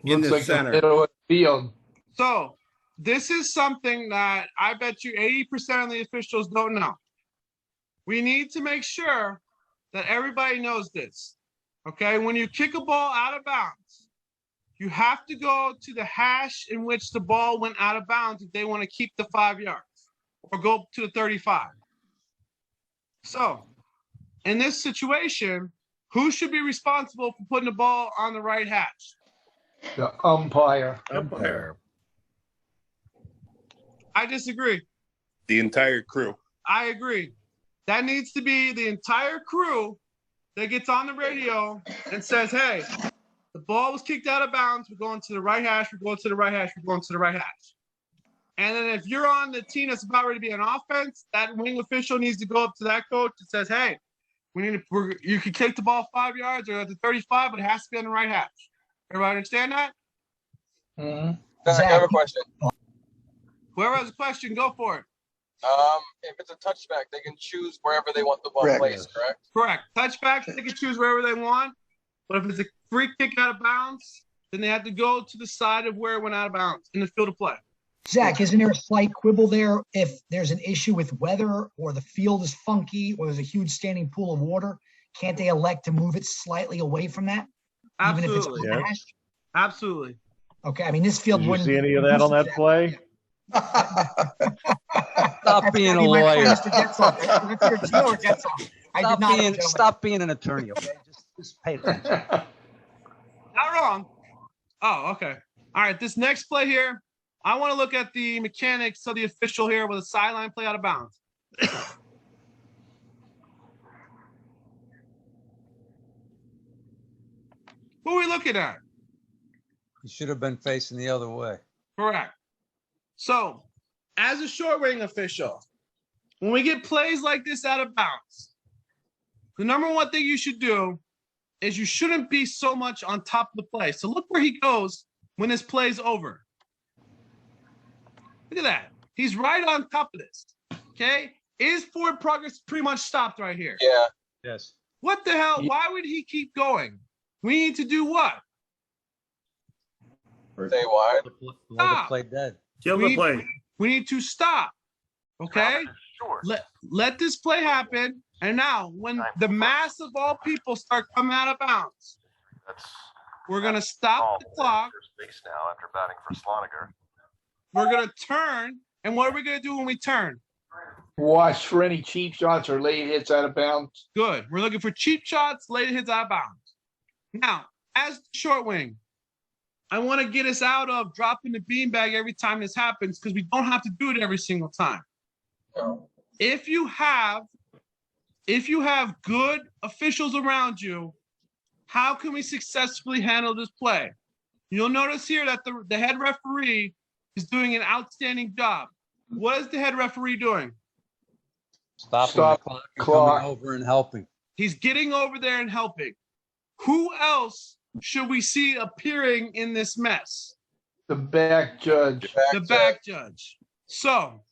In Looks the like center. middle of the field. So this is something that I bet you 80% of the officials don't know. We need to make sure that everybody knows this. Okay, when you kick a ball out of bounds, you have to go to the hash in which the ball went out of bounds if they want to keep the 5 yards or go to the 35. So in this situation, who should be responsible for putting the ball on the right hash? The umpire. Umpire. I disagree. The entire crew. I agree. That needs to be the entire crew that gets on the radio and says, hey, the ball was kicked out of bounds. We're going to the right hash. We're going to the right hash. We're going to the right hash. And then if you're on the team that's about ready to be an offense, that wing official needs to go up to that coach and says, hey, you can kick the ball 5 yards or at the 35, but it has to be on the right hash. Everybody understand that? Mm-hmm. Zach, I have a question. Whoever has a question, go for it. If it's a touchback, they can choose wherever they want the ball Correct. placed, correct? Correct. Touchbacks, they can choose wherever they want. But if it's a free kick out of bounds, then they have to go to the side of where it went out of bounds in the field of play. Zach, isn't there a slight quibble there if there's an issue with weather or the field is funky or there's a huge standing pool of water? Can't they elect to move it slightly away from that? Even if it's Absolutely. on the hash? Absolutely. Okay, I mean, this field Did you wouldn't. see any of that on that play? Stop being a lawyer. Stop being an attorney, okay? Just pay attention. Not wrong. Oh, okay. All right, this next play here, I want to look at the mechanics of the official here with a sideline play out of bounds. Who are we looking at? You should have been facing the other way. Correct. So, as a short wing official, when we get plays like this out of bounds, the number one thing you should do is you shouldn't be so much on top of the play. So look where he goes when this play's over. Look at that. He's right on top of this. Okay? Is forward progress pretty much stopped right here? Yeah. Yes. What the hell? Why would he keep going? We need to do what? Stay wide. Let the play dead. Kill the play. We need to stop. Okay? Sure. Let this play happen. And now, when the mass of all people start coming out of bounds, we're going to stop the clock. Space now after batting for Sloniger. We're going to turn. And what are we going to do when we turn? Watch for any cheap shots or late hits out of bounds. Good. We're looking for cheap shots, late hits out of bounds. Now, as the short wing, I want to get us out of dropping the beanbag every time this happens because we don't have to do it every single time. If you have good officials around you, how can we successfully handle this play? You'll notice here that the head referee is doing an outstanding job. What is the head referee doing? Stopping the clock and coming over and helping. He's getting over there and helping. Who else should we see appearing in this mess? The back judge. The back judge. So,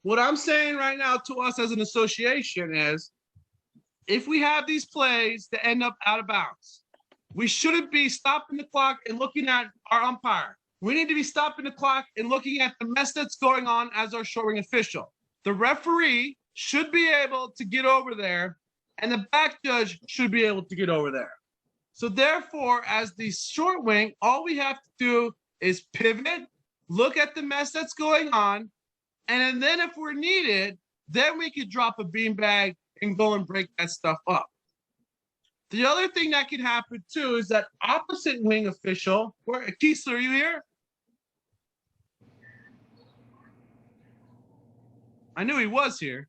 what I'm saying right now to us as an association is, if we have these plays that end up out of bounds, we shouldn't be stopping the clock and looking at our umpire. We need to be stopping the clock and looking at the mess that's going on as our short wing official. The referee should be able to get over there, and the back judge should be able to get over there. So therefore, as the short wing, all we have to do is pivot, look at the mess that's going on, and then if we're needed, then we could drop a beanbag and go and break that stuff up. The other thing that can happen too is that opposite wing official, Kiesler, are you here? I knew he was here.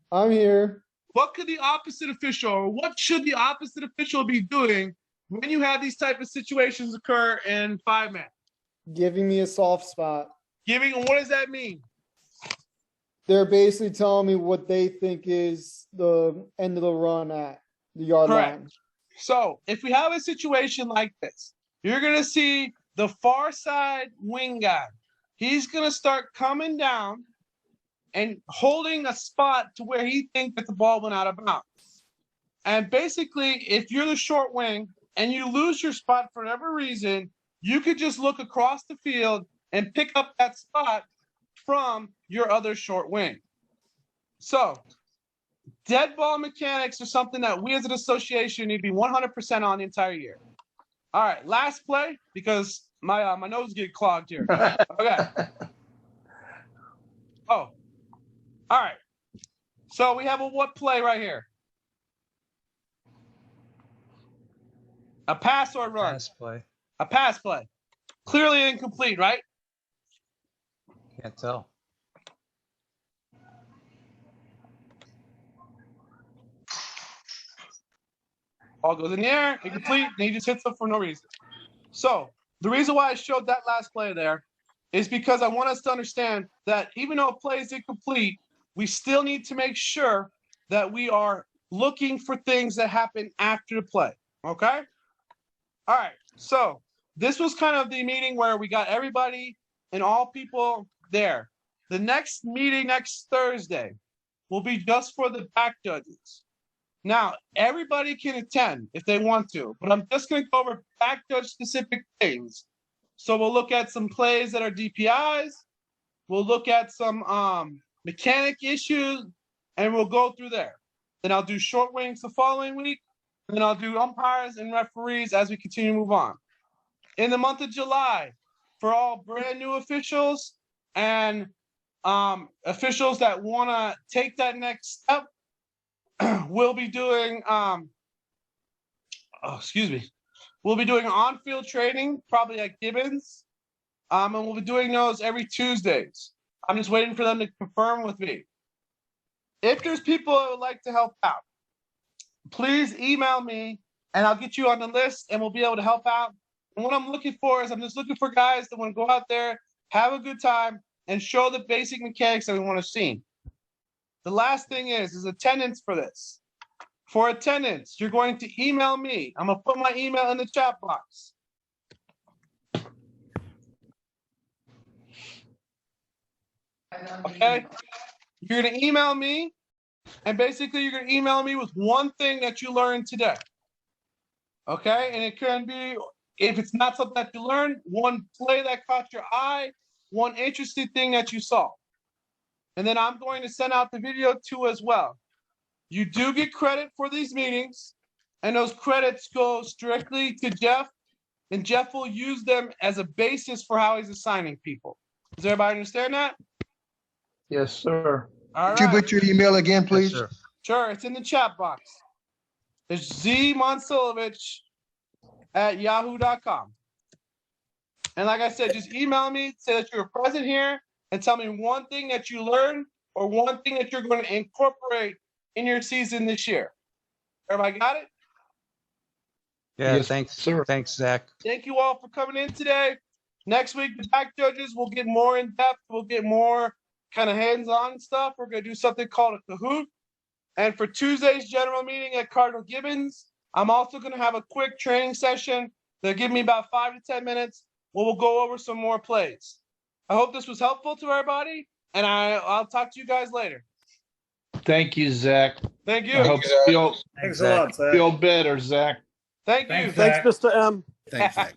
I'm here. What could the opposite official, or what should the opposite official be doing when you have these type of situations occur in 5 men? Giving me a soft spot. What does that mean? They're basically telling me what they think is the end of the run at the yard Correct. line. So if we have a situation like this, you're going to see the far side wing guy. He's going to start coming down and holding a spot to where he thinks that the ball went out of bounds. And basically, if you're the short wing and you lose your spot for whatever reason, you could just look across the field and pick up that spot from your other short wing. So dead ball mechanics are something that we as an association need to be 100% on the entire year. All right, last play, because my nose is getting clogged here. Okay. Oh, all right. So we have a what play right here? A pass or a run? Pass play. A pass play. Clearly incomplete, right? Can't tell. Ball goes in the air, incomplete, and he just hits it for no reason. So the reason why I showed that last play there is because I want us to understand that even though a play is incomplete, we still need to make sure that we are looking for things that happen after the play. Okay? All right. So this was kind of the meeting where we got everybody and all people there. The next meeting next Thursday will be just for the back judges. Now, everybody can attend if they want to, but I'm just going to go over back judge specific things. So we'll look at some plays that are DPIs. We'll look at some mechanic issues, and we'll go through there. Then I'll do short wings the following week, and then I'll do umpires and referees as we continue to move on. In the month of July, for all brand new officials and officials that want to take that next step, we'll be doing we'll be doing on-field training, probably at Gibbons, and we'll be doing those every Tuesdays. I'm just waiting for them to confirm with me. If there's people that would like to help out, please email me and I'll get you on the list and we'll be able to help out. And what I'm looking for is I'm just looking for guys that want to go out there, have a good time, and show the basic mechanics that we want to see. The last thing is attendance for this. For attendance, you're going to email me. I'm going to put my email in the chat box. Okay? You're going to email me, and basically you're going to email me with one thing that you learned today. Okay? And it can be, if it's not something that you learned, one play that caught your eye, one interesting thing that you saw. And then I'm going to send out the video too as well. You do get credit for these meetings, and those credits go strictly to Jeff, and Jeff will use them as a basis for how he's assigning people. Does everybody understand that? Yes, sir. All Could you right. put your email again, please? Yes, sir. Sure, it's in the chat box. It's zmonsilovich@yahoo.com. And like I said, just email me, say that you're present here, and tell me one thing that you learned or one thing that you're going to incorporate in your season this year. Everybody got it? Yeah, Yes, thanks, sir. Thanks, Zach. Thank you all for coming in today. Next week, the back judges will get more in depth. We'll get more kind of hands-on stuff. We're going to do something called a Kahoot. And for Tuesday's general meeting at Cardinal Gibbons, I'm also going to have a quick training session. They'll give me about 5 to 10 minutes where we'll go over some more plays. I hope this was helpful to everybody, and I'll talk to you guys later. Thank you, Zach. Thank you. I hope you Thanks a lot, Zach. feel better, Zach. Thank you. Thanks, Mr. M. Thanks, Zach.